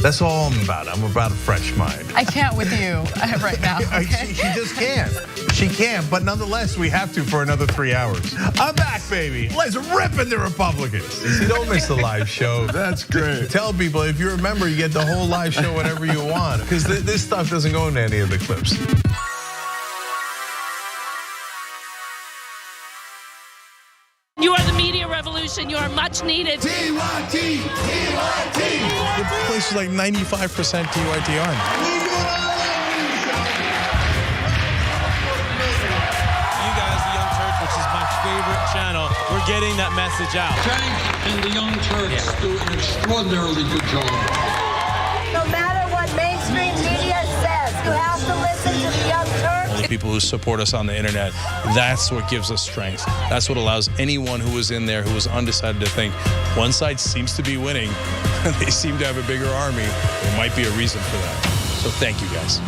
That's all I'm about. I'm about a fresh mind. I can't with you right now. Okay? She just can't. She can't, but nonetheless, we have to for another 3 hours. I'm back, baby. Let's rip in the Republicans. See, don't miss the live show. That's great. Tell people, if you're a member, you get the whole live show whenever you want, because this stuff doesn't go into any of the clips. You are the media revolution. You are much needed. TYT. The place is like 95% TYT on. You guys, the Young Turks, which is my favorite channel, we're getting that message out. Cenk and the Young Turks do an extraordinarily good job. No matter what mainstream media says, you have to listen to the Young Turks. People who support us on the internet, that's what gives us strength. That's what allows anyone who was in there who was undecided to think one side seems to be winning. They seem to have a bigger army. There might be a reason for that. So thank you guys.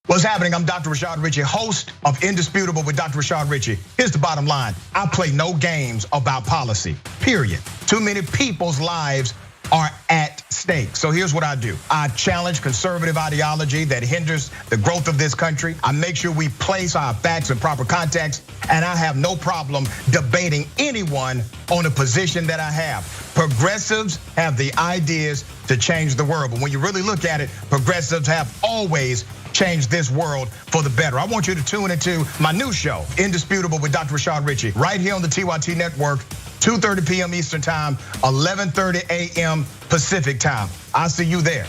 What's happening? I'm Dr. Rashad Richey, host of Indisputable with Dr. Rashad Richey. Here's the bottom line. I play no games about policy, period. Too many people's lives are at stake. So here's what I do. I challenge conservative ideology that hinders the growth of this country. I make sure we place our facts in proper context, and I have no problem debating anyone on a position that I have. Progressives have the ideas to change the world, but when you really look at it, progressives have always changed this world for the better. I want you to tune into my new show, Indisputable with Dr. Rashad Richey, right here on the TYT Network, 2:30 p.m. Eastern Time, 11:30 a.m. Pacific Time. I'll see you there.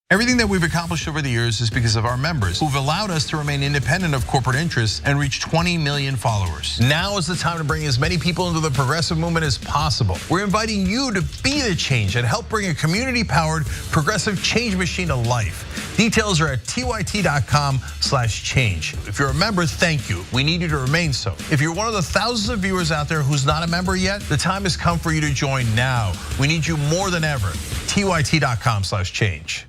Everything that we've accomplished over the years is because of our members who've allowed us to remain independent of corporate interests and reach 20 million followers. Now is the time to bring as many people into the progressive movement as possible. We're inviting you to be the change and help bring a community-powered progressive change machine to life. Details are at tyt.com/change. If you're a member, thank you. We need you to remain so. If you're one of the thousands of viewers out there who's not a member yet, the time has come for you to join now. We need you more than ever. tyt.com/change.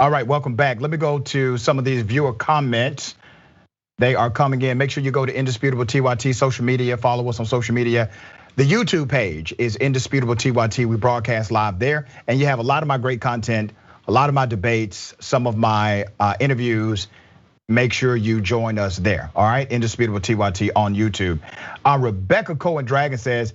All right, welcome back. Let me go to some of these viewer comments. They are coming in. Make sure you go to Indisputable TYT social media, follow us on social media. The YouTube page is Indisputable TYT. We broadcast live there, and you have a lot of my great content a lot of my debates, some of my interviews. Make sure you join us there. All right, Indisputable TYT on YouTube. Rebecca Cohen Dragon says,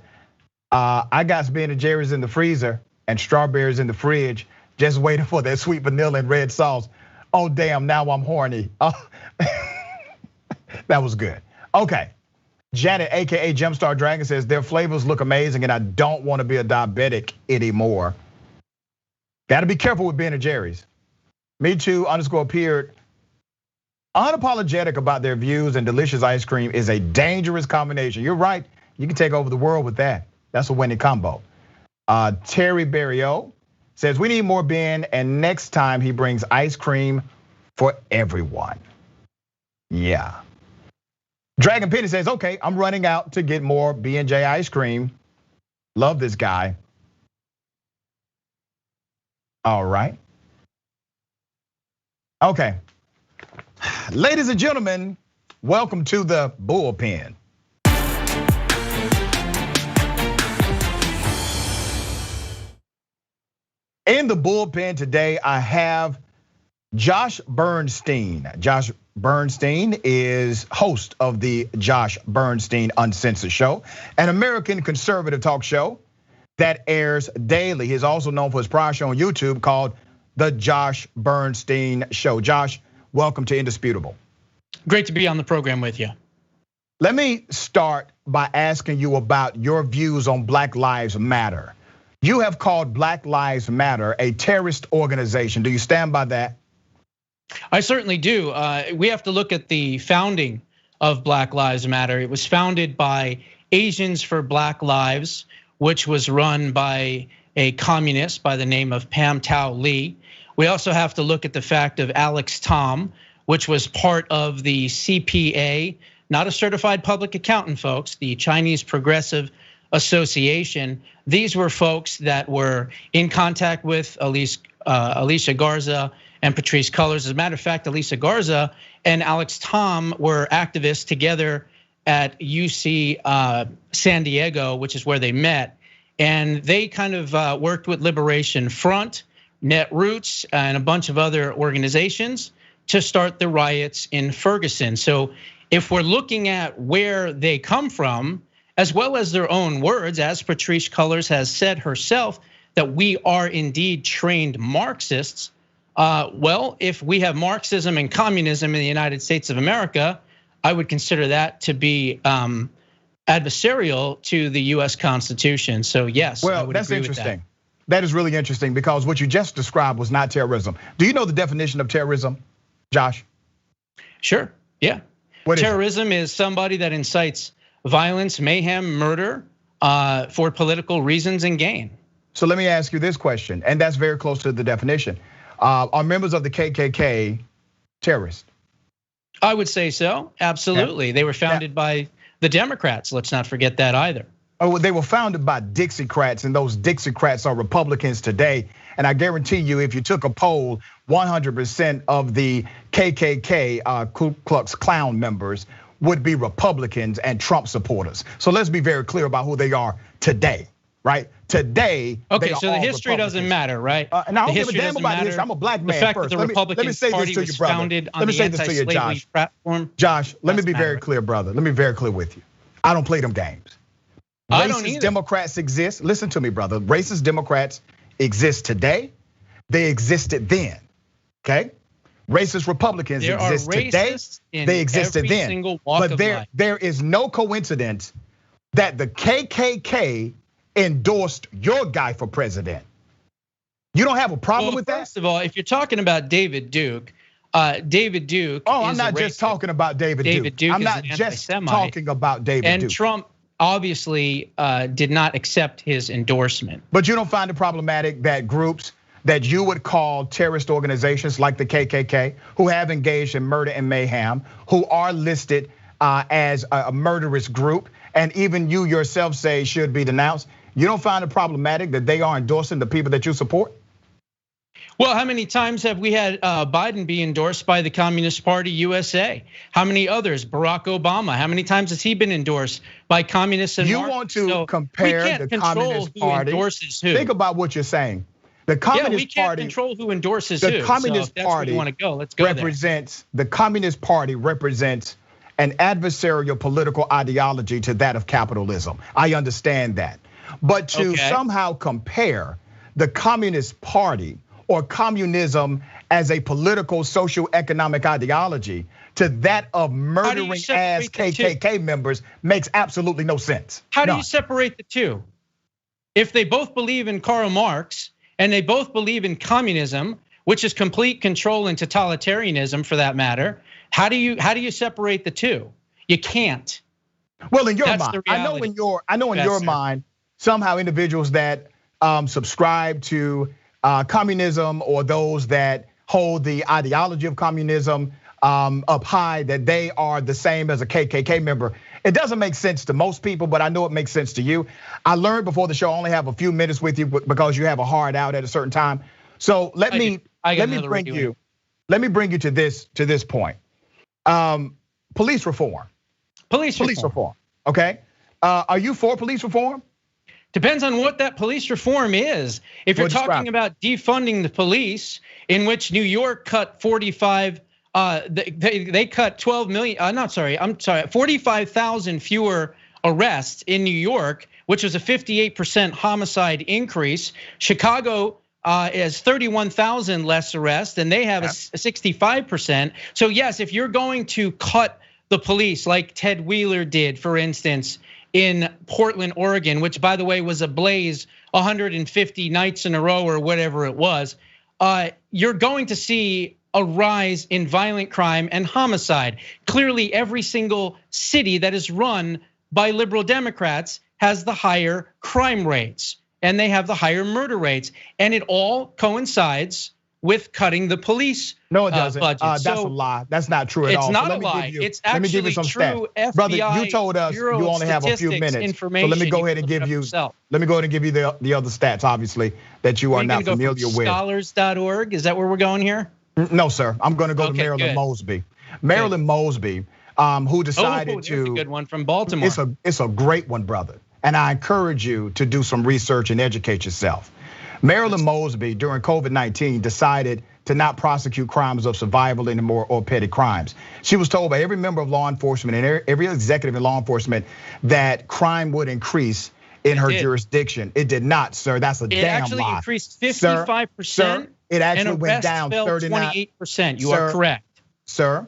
I got some Ben & Jerry's in the freezer and strawberries in the fridge, just waiting for that sweet vanilla and red sauce. Oh damn, now I'm horny. That was good. Okay. Janet, AKA Gemstar Dragon says, their flavors look amazing and I don't want to be a diabetic anymore. Gotta be careful with Ben & Jerry's. Me too, _appeared. Unapologetic about their views and delicious ice cream is a dangerous combination. You're right, you can take over the world with that. That's a winning combo. Terry Barrio says, we need more Ben, and next time he brings ice cream for everyone. Yeah. Dragon Penny says, okay, I'm running out to get more B&J ice cream. Love this guy. All right. Okay. Ladies and gentlemen, welcome to the Bullpen. In the Bullpen today, I have Josh Bernstein. Josh Bernstein is host of the Josh Bernstein Uncensored Show, an American conservative talk show that airs daily. He's also known for his prior show on YouTube called The Josh Bernstein Show. Josh, welcome to Indisputable. Great to be on the program with you. Let me start by asking you about your views on Black Lives Matter. You have called Black Lives Matter a terrorist organization. Do you stand by that? I certainly do. We have to look at the founding of Black Lives Matter. It was founded by Asians for Black Lives, which was run by a communist by the name of Pam Tao Lee. We also have to look at the fact of Alex Tom, which was part of the CPA, not a certified public accountant, folks, the Chinese Progressive Association. These were folks that were in contact with Alicia Garza and Patrisse Cullors. As a matter of fact, Alicia Garza and Alex Tom were activists together at UC San Diego, which is where they met. And they kind of worked with Liberation Front, Netroots, and a bunch of other organizations to start the riots in Ferguson. So if we're looking at where they come from, as well as their own words, as Patrisse Cullors has said herself, that we are indeed trained Marxists. Well, if we have Marxism and communism in the United States of America, I would consider that to be adversarial to the US Constitution. So yes, I would agree with that. That is really interesting because what you just described was not terrorism. Do you know the definition of terrorism, Josh? Sure, yeah. Terrorism is somebody that incites violence, mayhem, murder for political reasons and gain. So let me ask you this question, and that's very close to the definition. Are members of the KKK terrorists? I would say so, absolutely. They were founded by the Democrats, let's not forget that either. Oh, they were founded by Dixiecrats, and those Dixiecrats are Republicans today. And I guarantee you, if you took a poll, 100% of the KKK, Ku Klux Klan members would be Republicans and Trump supporters. So let's be very clear about who they are today, right? Today, okay, so the history doesn't matter, right? And I don't give a damn about history. I'm a black man. The fact first. that the Republican Party was founded on the anti-slavery platform. Josh, let me be very clear, brother. Let me be very clear with you. I don't play them games. Racist Democrats exist. Listen to me, brother. Racist Democrats exist today. They existed then, okay? Racist Republicans exist today. They existed then. But there is no coincidence that the KKK endorsed your guy for president. You don't have a problem with that? First of all, if you're talking about David Duke, David Duke. Oh, I'm not just talking about David Duke. I'm not just talking about David Duke. And Trump obviously did not accept his endorsement. But you don't find it problematic that groups that you would call terrorist organizations like the KKK, who have engaged in murder and mayhem, who are listed as a murderous group, and even you yourself say should be denounced, you don't find it problematic that they are endorsing the people that you support? Well, how many times have we had Biden be endorsed by the Communist Party USA? How many others? Barack Obama, how many times has he been endorsed by communists and Marxists? You want to compare the Communist Party? Endorses who. Think about what you're saying. The Communist we can't Party control who endorses who. The Communist Party want to go. Let's go represents the Communist Party represents an adversarial political ideology to that of capitalism. I understand that. But to somehow compare the Communist Party or communism as a political socio-economic ideology to that of murdering ass KKK members makes absolutely no sense. How do you separate the two? If they both believe in Karl Marx and they both believe in communism, which is complete control and totalitarianism for that matter, how do you separate the two? You can't. Well, in your mind, I know in your mind, somehow individuals that subscribe to communism or those that hold the ideology of communism up high, that they are the same as a KKK member. It doesn't make sense to most people, but I know it makes sense to you. I learned before the show I only have a few minutes with you because you have a hard out at a certain time. So let me bring you to this point. Police reform. Police reform. Okay. Are you for police reform? Depends on what that police reform is. If you're talking about defunding the police, in which New York cut 45, they cut 12 million. 45,000 fewer arrests in New York, which was a 58% homicide increase. Chicago is 31,000 less arrests, and they have a 65%. So yes, if you're going to cut the police like Ted Wheeler did, for instance, in Portland, Oregon, which by the way was ablaze 150 nights in a row or whatever it was, you're going to see a rise in violent crime and homicide. Clearly, every single city that is run by liberal Democrats has the higher crime rates and they have the higher murder rates, and it all coincides with cutting the police. No, it doesn't. Budget. That's a lie. That's not true at all. It's not a lie. It's actually true. FBI, brother, you told us you only have a few minutes. So let me go ahead and give you. Let me go ahead and give you the other stats, obviously, that you are not familiar with. Scholars.org. Is that where we're going here? No, sir. I'm going to go to Marilyn Mosby. Marilyn Mosby, who decided to. That's a good one from Baltimore. It's a great one, brother. And I encourage you to do some research and educate yourself. Marilyn Mosby, during COVID-19, decided to not prosecute crimes of survival anymore or petty crimes. She was told by every member of law enforcement and every executive in law enforcement that crime would increase in her jurisdiction. It did not, sir. That's a damn lie. It actually increased 55%. Sir, it actually went down 28%. You are correct. Sir,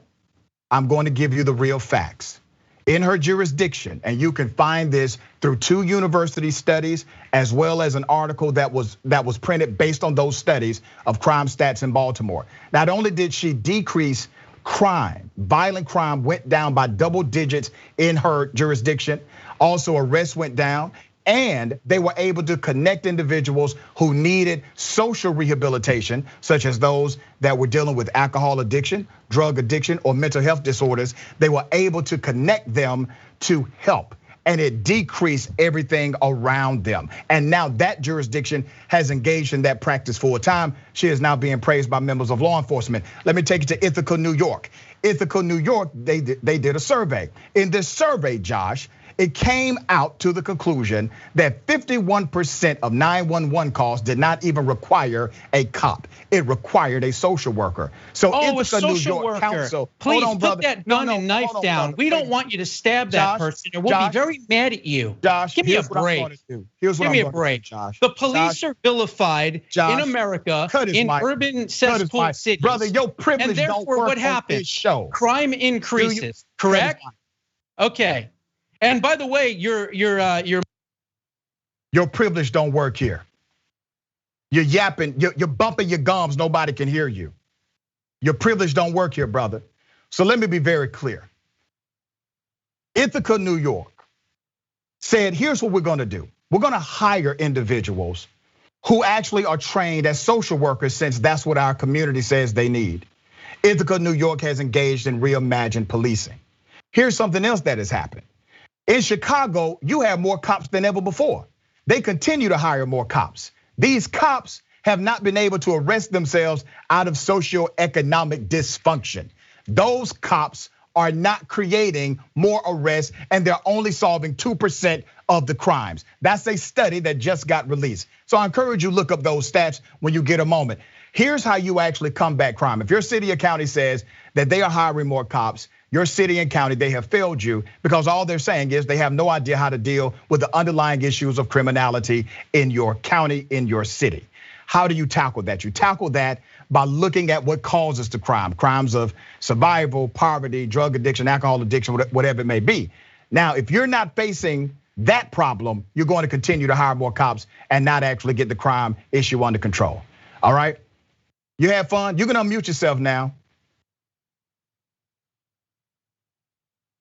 I'm going to give you the real facts. In her jurisdiction, and you can find this through 2 university studies, as well as an article that was printed based on those studies of crime stats in Baltimore. Not only did she decrease crime, violent crime went down by double digits in her jurisdiction. Also, arrests went down. And they were able to connect individuals who needed social rehabilitation, such as those that were dealing with alcohol addiction, drug addiction, or mental health disorders. They were able to connect them to help, and it decreased everything around them. And now that jurisdiction has engaged in that practice full time. She is now being praised by members of law enforcement. Let me take you to Ithaca, New York. Ithaca, New York, they did a survey. In this survey, Josh, it came out to the conclusion that 51% of 911 calls did not even require a cop. It required a social worker. So Ithaca, New York Council, please put that gun and knife down. We don't want you to stab that person, or we'll be very mad at you. Josh, give me a break. Give me a break, Josh. The police are vilified in America in urban cesspool cities. Brother, your privilege and therefore what happens? Crime increases. Correct? Okay. And by the way, your privilege don't work here. You're yapping, you're bumping your gums, nobody can hear you. Your privilege don't work here, brother. So let me be very clear. Ithaca, New York said, here's what we're gonna do. We're gonna hire individuals who actually are trained as social workers, since that's what our community says they need. Ithaca, New York has engaged in reimagined policing. Here's something else that has happened. In Chicago, you have more cops than ever before. They continue to hire more cops. These cops have not been able to arrest themselves out of socioeconomic dysfunction. Those cops are not creating more arrests, and they're only solving 2% of the crimes. That's a study that just got released. So I encourage you to look up those stats when you get a moment. Here's how you actually combat crime. If your city or county says that they are hiring more cops, your city and county, they have failed you because all they're saying is they have no idea how to deal with the underlying issues of criminality in your county, in your city. How do you tackle that? You tackle that by looking at what causes the crime. Crimes of survival, poverty, drug addiction, alcohol addiction, whatever it may be. Now, if you're not facing that problem, you're going to continue to hire more cops and not actually get the crime issue under control. All right? You have fun? You can unmute yourself now.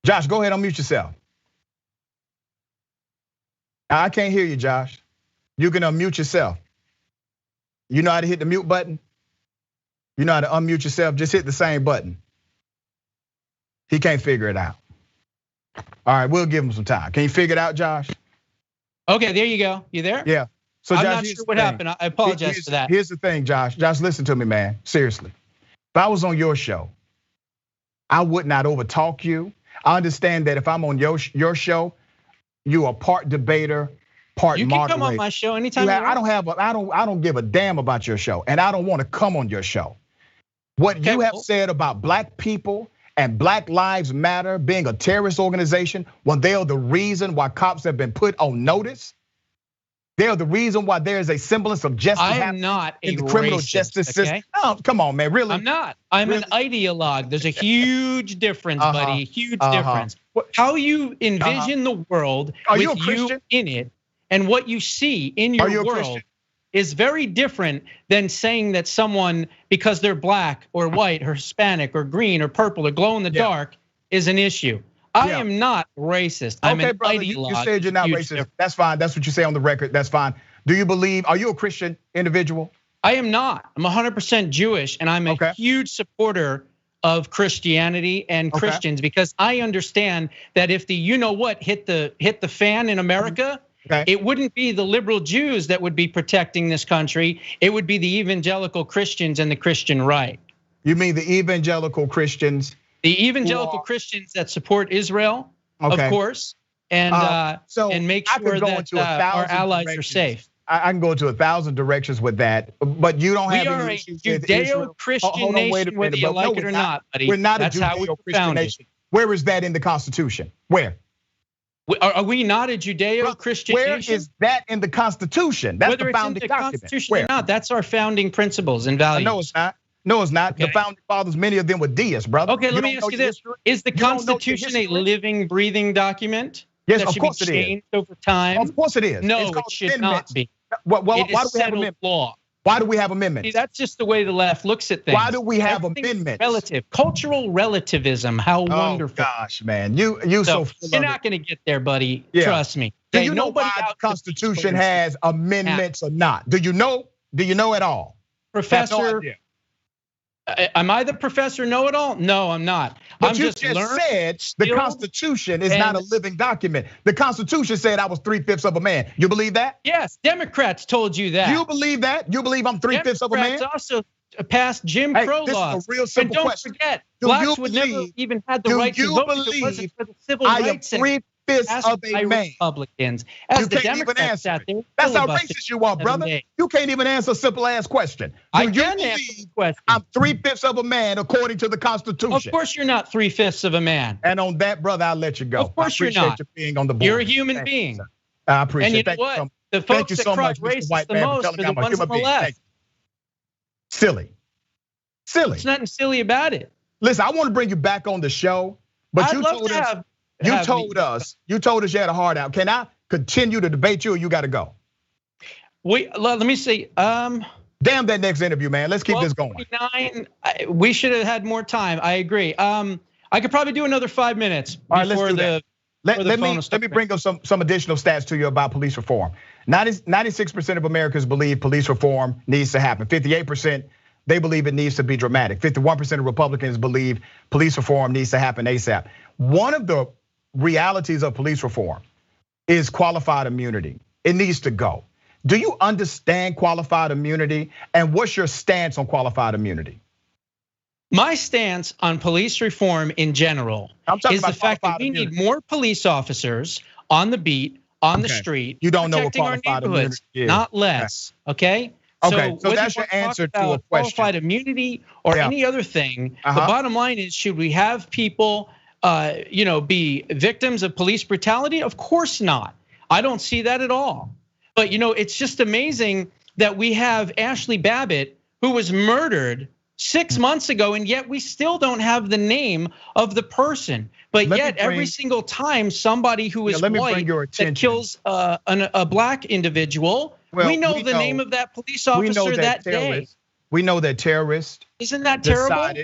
Josh, go ahead, unmute yourself. I can't hear you, Josh. You can unmute yourself. You know how to hit the mute button? You know how to unmute yourself? Just hit the same button. He can't figure it out. All right, we'll give him some time. Can you figure it out, Josh? Okay, there you go. You there? Yeah. So I'm Josh, not sure what happened. I apologize for that. Here's the thing, Josh. Josh, listen to me, man. Seriously. If I was on your show, I would not overtalk you. I understand that if I'm on your show, you are part debater, part moderator. You can come on my show anytime. I don't give a damn about your show, and I don't want to come on your show. What you have said about black people and Black Lives Matter being a terrorist organization, when they are the reason why cops have been put on notice. They are the reason why there is a semblance of justice happening in the criminal justice system. Oh, come on, man, really? I'm not. I'm an ideologue. There's a huge difference, buddy, huge difference. How you envision the world with you in it and what you see in your world is very different than saying that someone, because they're black or white or Hispanic or green or purple or glow in the dark, is an issue. I am not racist. I'm an ideologue. You said you're not racist. That's fine. That's what you say on the record. That's fine. Do you believe, are you a Christian individual? I am not. I'm 100% Jewish, and I'm a huge supporter of Christianity and Christians because I understand that if the you know what hit the fan in America, it wouldn't be the liberal Jews that would be protecting this country. It would be the evangelical Christians and the Christian right. You mean the evangelical Christians? The evangelical Christians that support Israel, of course, and make sure that our allies are safe. I can go into 1,000 directions with that, but you don't have any issues with Israel. We are a Judeo-Christian nation, whether you like it or not, buddy. We're not a Judeo-Christian nation. Where is that in the Constitution? Where? Are we not a Judeo-Christian nation? Where is that in the Constitution? That's the founding document. Constitution or not, that's our founding principles and values. No, it's not. No, it's not. The founding fathers, many of them were deists, brother. Okay, let me ask you this. Is the Constitution a living, breathing document? Yes, of course it is. That should be changed over time? Of course it is. No, it should not be. Why do we have amendments? Law. Why do we have amendments? See, that's just the way the left looks at things. Why do we have amendments? Relative, cultural relativism. How wonderful! Gosh, man, you so full you're not going to get there, buddy. Trust me. Do you know why the Constitution has amendments or not? Do you know? Do you know at all? Professor. Am I the professor know-it-all? No, I'm not. But you just said the Constitution is not a living document. The Constitution said I was 3/5 of a man. You believe that? Yes, Democrats told you that. You believe that? You believe I'm 3/5 of a man? Democrats also passed Jim Crow laws. This is a real simple question. And don't forget, blacks would never even had the right to vote if it wasn't for the civil rights and 3/5 of a man. Republicans. As the Democrats sat there, that's how racist you are, brother. You can't even answer a simple ass question. I can answer the question. I'm 3/5 of a man according to the Constitution. Of course you're not 3/5 of a man. And on that, brother, I'll let you go. Of course you're not. I appreciate you being on the board. You're a human being. I appreciate it. And you know what? The folks that cry racist the most are the ones on the left. Silly. There's nothing silly about it. Listen, I want to bring you back on the show, but you told us. You told us you had a heart out. Can I continue to debate you or you got to go? Let me see. Damn that next interview, man. Let's keep this going. We should have had more time. I agree. I could probably do another 5 minutes before Let me bring up some additional stats to you about police reform. 96% of Americans believe police reform needs to happen. 58%, they believe it needs to be dramatic. 51% of Republicans believe police reform needs to happen ASAP. One of the realities of police reform is qualified immunity. It needs to go. Do you understand qualified immunity? And what's your stance on qualified immunity? My stance on police reform in general is the fact that we need more police officers on the beat, on the street, you don't know what protecting our qualified neighborhoods, immunity is. not less. Okay. Okay, so whether that's you your wanna answer talk to a about question. Qualified immunity or any other thing. The bottom line is, should we have people, be victims of police brutality? Of course not. I don't see that at all. But it's just amazing that we have Ashley Babbitt, who was murdered 6 months ago, and yet we still don't have the name of the person. But yet every single time somebody who is white that kills a black individual, we know the name of that police officer that day. We know that terrorists. Isn't that terrible?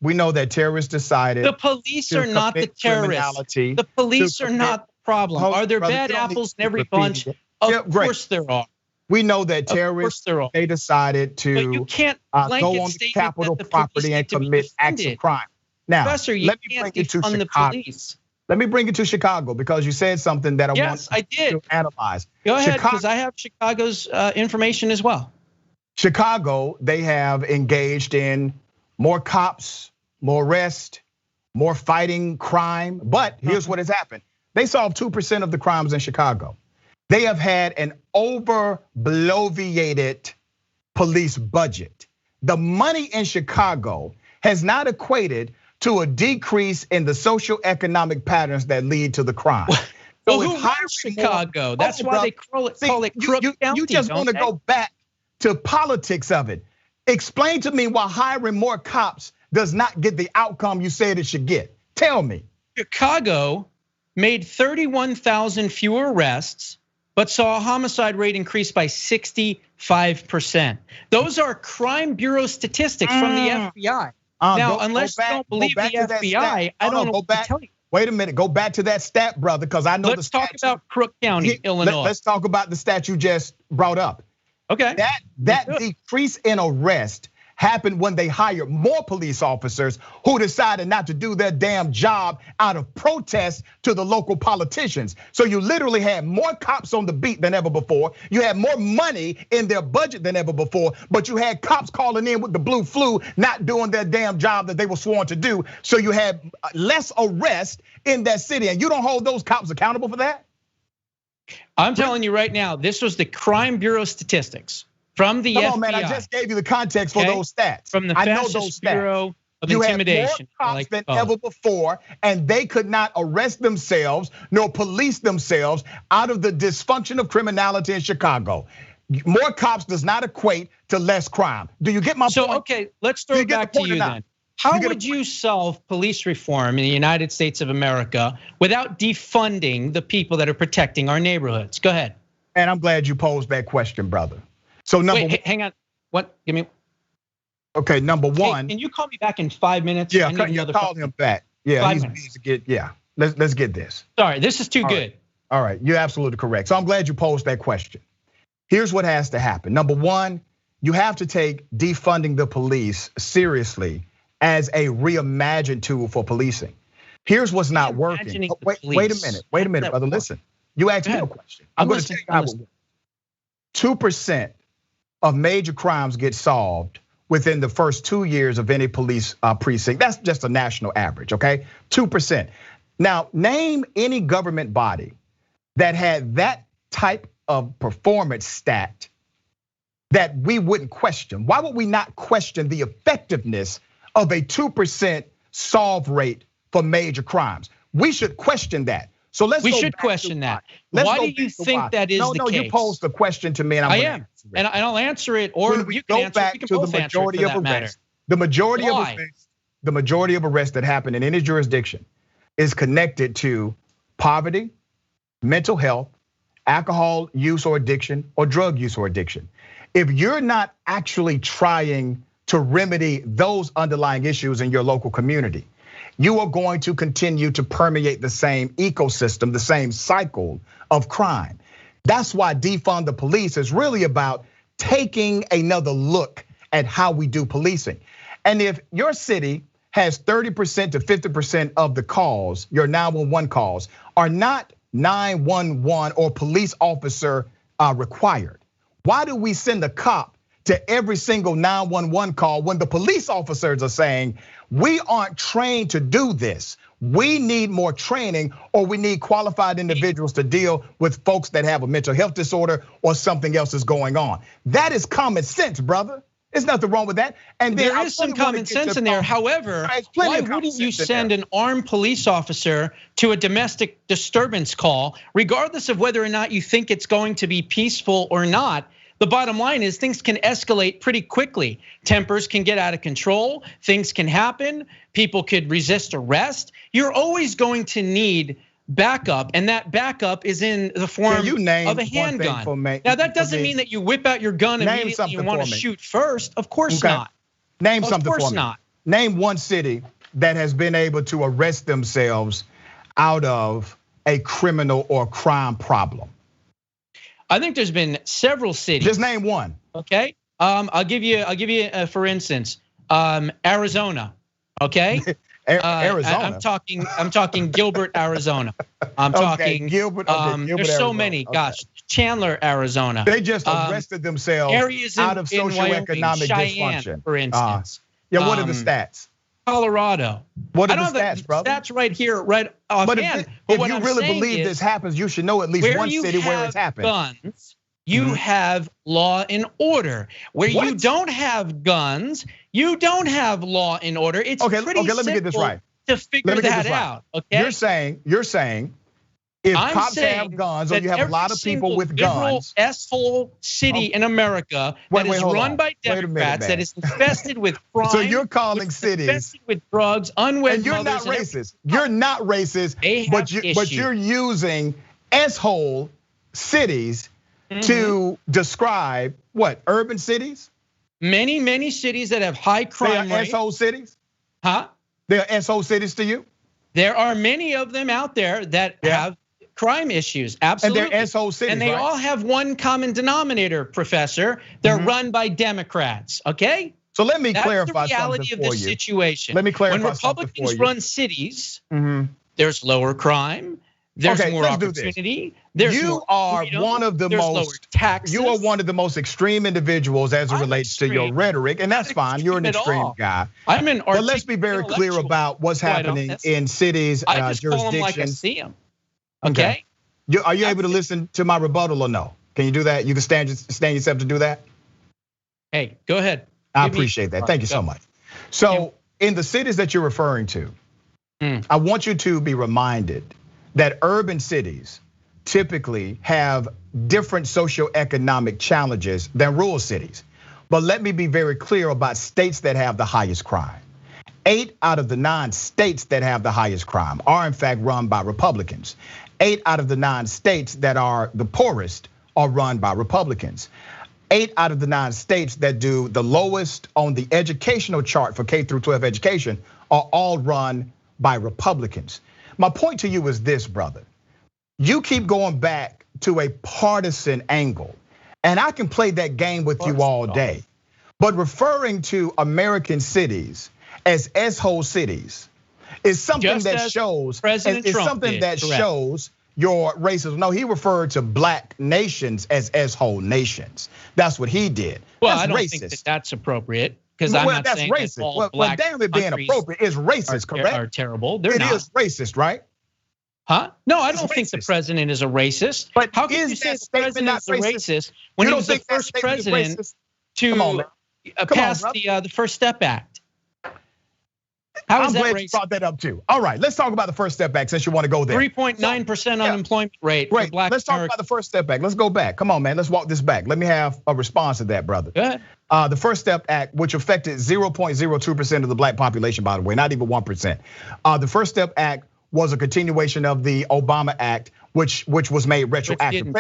We know that terrorists decided. The police are not the terrorists. The police are not the problem. Are there bad apples in every bunch? Of course there are. We know that terrorists, they decided to you can't go on the Capitol property and commit acts of crime. Now, Professor, let me bring it to Chicago. Let me bring it to Chicago because you said something that I want to analyze. Go ahead, because I have Chicago's information as well. Chicago, they have engaged in more cops, more arrests, more fighting crime. But here's what has happened. They solved 2% of the crimes in Chicago. They have had an over-bloviated police budget. The money in Chicago has not equated to a decrease in the socioeconomic patterns that lead to the crime. Well, who runs Chicago? That's why they call it Crook County. You just want to go back to politics of it. Explain to me why hiring more cops does not get the outcome you said it should get. Tell me. Chicago made 31,000 fewer arrests, but saw a homicide rate increase by 65%. Those are crime bureau statistics from the FBI. Now, unless you don't believe the FBI, I don't know what to tell you. Wait a minute, go back to that stat, brother, because I know the stat. Let's talk about Crook County, Illinois. Let's talk about the stat you just brought up. Okay. That decrease in arrest happened when they hired more police officers who decided not to do their damn job out of protest to the local politicians. So you literally had more cops on the beat than ever before. You had more money in their budget than ever before, but you had cops calling in with the blue flu, not doing their damn job that they were sworn to do. So you had less arrest in that city, and you don't hold those cops accountable for that? I'm telling you right now, this was the Crime Bureau statistics from the FBI. Come on, man, I just gave you the context for those stats. From the Fascist Bureau of Intimidation. You had more cops than ever before, and they could not arrest themselves nor police themselves out of the dysfunction of criminality in Chicago. More cops does not equate to less crime. Do you get my point? So, okay, let's throw it back to you then. How would you solve police reform in the United States of America without defunding the people that are protecting our neighborhoods? Go ahead. And I'm glad you posed that question, brother. So hang on. What? Give me. Okay, number one. Hey, can you call me back in 5 minutes? Yeah, call him back. Yeah, he's to get. Yeah, let's get this. Sorry, this is too good. All right, you're absolutely correct. So I'm glad you posed that question. Here's what has to happen. Number one, you have to take defunding the police seriously as a reimagined tool for policing. Here's what's not working. Wait a minute, brother. Listen, you asked me a question. I'm going to tell you how it works. 2% of major crimes get solved within the first 2 years of any police precinct. That's just a national average, okay? 2%. Now, name any government body that had that type of performance stat that we wouldn't question. Why would we not question the effectiveness of a 2% solve rate for major crimes? We should question that. So we should question that. Why do you think that is the case? No, you posed the question to me, and I am, and I'll answer it, or you can answer it. We can both answer it for that matter. The majority of arrests that happen in any jurisdiction is connected to poverty, mental health, alcohol use or addiction, or drug use or addiction. If you're not actually trying to remedy those underlying issues in your local community, you are going to continue to permeate the same ecosystem, the same cycle of crime. That's why defund the police is really about taking another look at how we do policing. And if your city has 30% to 50% of the calls, your 911 calls, are not 911 or police officer required, why do we send a cop to every single 911 call when the police officers are saying, we aren't trained to do this. We need more training, or we need qualified individuals to deal with folks that have a mental health disorder or something else is going on. That is common sense, brother. There's nothing wrong with that. And there is some common sense in there. However, why wouldn't you send an armed police officer to a domestic disturbance call, regardless of whether or not you think it's going to be peaceful or not? The bottom line is things can escalate pretty quickly. Tempers can get out of control, things can happen, people could resist arrest. You're always going to need backup, and that backup is in the form of a handgun. Now that doesn't mean that you whip out your gun immediately and want to shoot first. Of course not. Name something for me. Name one city that has been able to arrest themselves out of a criminal or crime problem. I think there's been several cities. Just name one. Okay, I'll give you for instance, Arizona. Okay. Arizona. I'm talking Gilbert, Arizona. I'm talking Gilbert. There's so many. Gosh, Chandler, Arizona. They just arrested themselves out of socioeconomic dysfunction, for instance. Yeah, what are the stats? Colorado. What are the stats, brother? Stats right here, right offhand. But if you really believe this happens, you should know at least one city where it's happened. Guns, you have law and order. Where you don't have guns, you don't have law and order. It's pretty simple. Let me get this right. To figure that out. Okay. You're saying. If cops have guns, or you have a lot of people with guns, S-hole city in America that is run by Democrats, that is infested with crime. So you're calling cities infested with drugs, unwed and you're mothers, not racist. You're not racist, but you're using S-hole cities to describe what? Urban cities? Many cities that have high crime rates. They are S-hole cities? Huh? They are S-hole cities to you? There are many of them out there that have crime issues, absolutely. And they're S-hole cities, and they all have one common denominator, Professor. They're run by Democrats, okay? So let me clarify something for you. That's the reality of the situation. Let me clarify when Republicans run cities, there's lower crime, there's more opportunity. You are one of the most extreme individuals as it relates to your rhetoric, and that's fine. You're an extreme guy. But let's be very clear about what's happening in cities, jurisdictions. Call them like I see them. Okay. Are you able to listen to my rebuttal or no? Can you do that? You can stand yourself to do that? Hey, go ahead. I appreciate that. Thank you so much. So in the cities that you're referring to, I want you to be reminded that urban cities typically have different socioeconomic challenges than rural cities. But let me be very clear about states that have the highest crime. 8 out of the 9 states that have the highest crime are in fact run by Republicans. 8 out of the 9 states that are the poorest are run by Republicans. 8 out of the 9 states that do the lowest on the educational chart for K through 12 education are all run by Republicans. My point to you is this, brother. You keep going back to a partisan angle, and I can play that game with you all day. But referring to American cities as S-hole cities is something that shows shows your racism. No, he referred to black nations as S-hole nations. That's what he did. Well, I don't think that that's appropriate. Because I'm not saying racist. That all black damn it being appropriate is racist, correct? Are terrible. They're not. It is racist, right? Huh? No, I don't think the president is a racist. But how can you say the president is a racist when he was the first president to pass the First Step Act? I'm glad you brought that up too. All right, let's talk about the First Step Act since you want to go there. 3.9% unemployment rate for black Let's talk about the First Step Act. Let's go back. Come on, man. Let's walk this back. Let me have a response to that, brother. Go ahead. The First Step Act, which affected 0.02% of the black population, by the way, not even 1%. The First Step Act was a continuation of the Obama Act, which was made retroactive.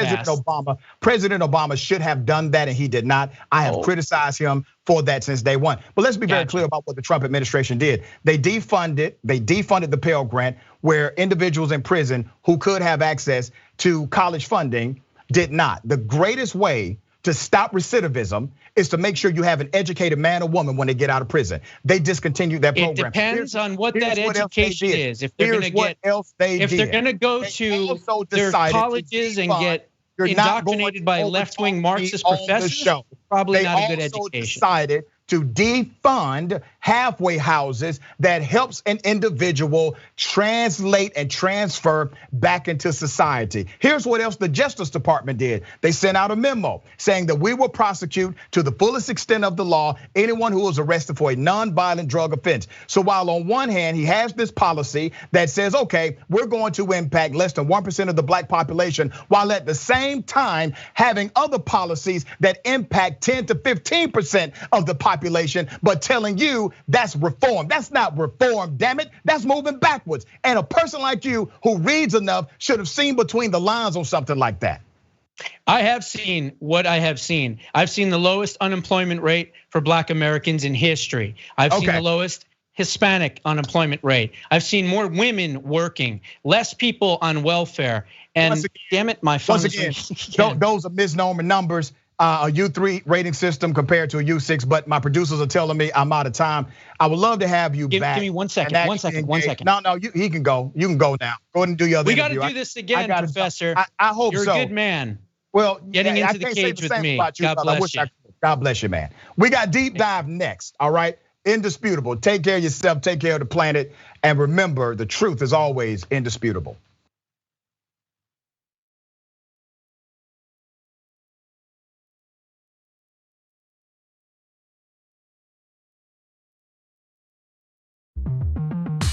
President Obama should have done that, and he did not. I have criticized him for that since day one. But let's be very clear about what the Trump administration did. They defunded the Pell Grant, where individuals in prison who could have access to college funding did not. The greatest way to stop recidivism is to make sure you have an educated man or woman when they get out of prison. They discontinued that program. It depends on what that education is. If they're going to go to their colleges and get indoctrinated by left-wing Marxist professors, probably not a good education. Decided to defund halfway houses that helps an individual translate and transfer back into society. Here's what else the Justice Department did. They sent out a memo saying that we will prosecute to the fullest extent of the law anyone who is arrested for a non-violent drug offense. So while on one hand, he has this policy that says, okay, we're going to impact less than 1% of the black population, while at the same time having other policies that impact 10 to 15% of the population, but telling you that's reform. That's not reform, damn it. That's moving backwards. And a person like you who reads enough should have seen between the lines on something like that. I have seen what I have seen. I've seen the lowest unemployment rate for black Americans in history. I've seen the lowest Hispanic unemployment rate. I've seen more women working, less people on welfare. And damn it, my phone those are misnomer numbers. A U3 rating system compared to a U6, but my producers are telling me I'm out of time. I would love to have you back. Give me 1 second, 1 second, 1 second. No, he can go. You can go now. Go ahead and do your other We got interview. to do this again, Professor. I hope You're so. You're a good man. Well, getting into the cage with me. God bless you. God bless you, man. We got Deep Dive next, all right? Indisputable. Take care of yourself, take care of the planet, and remember, the truth is always indisputable.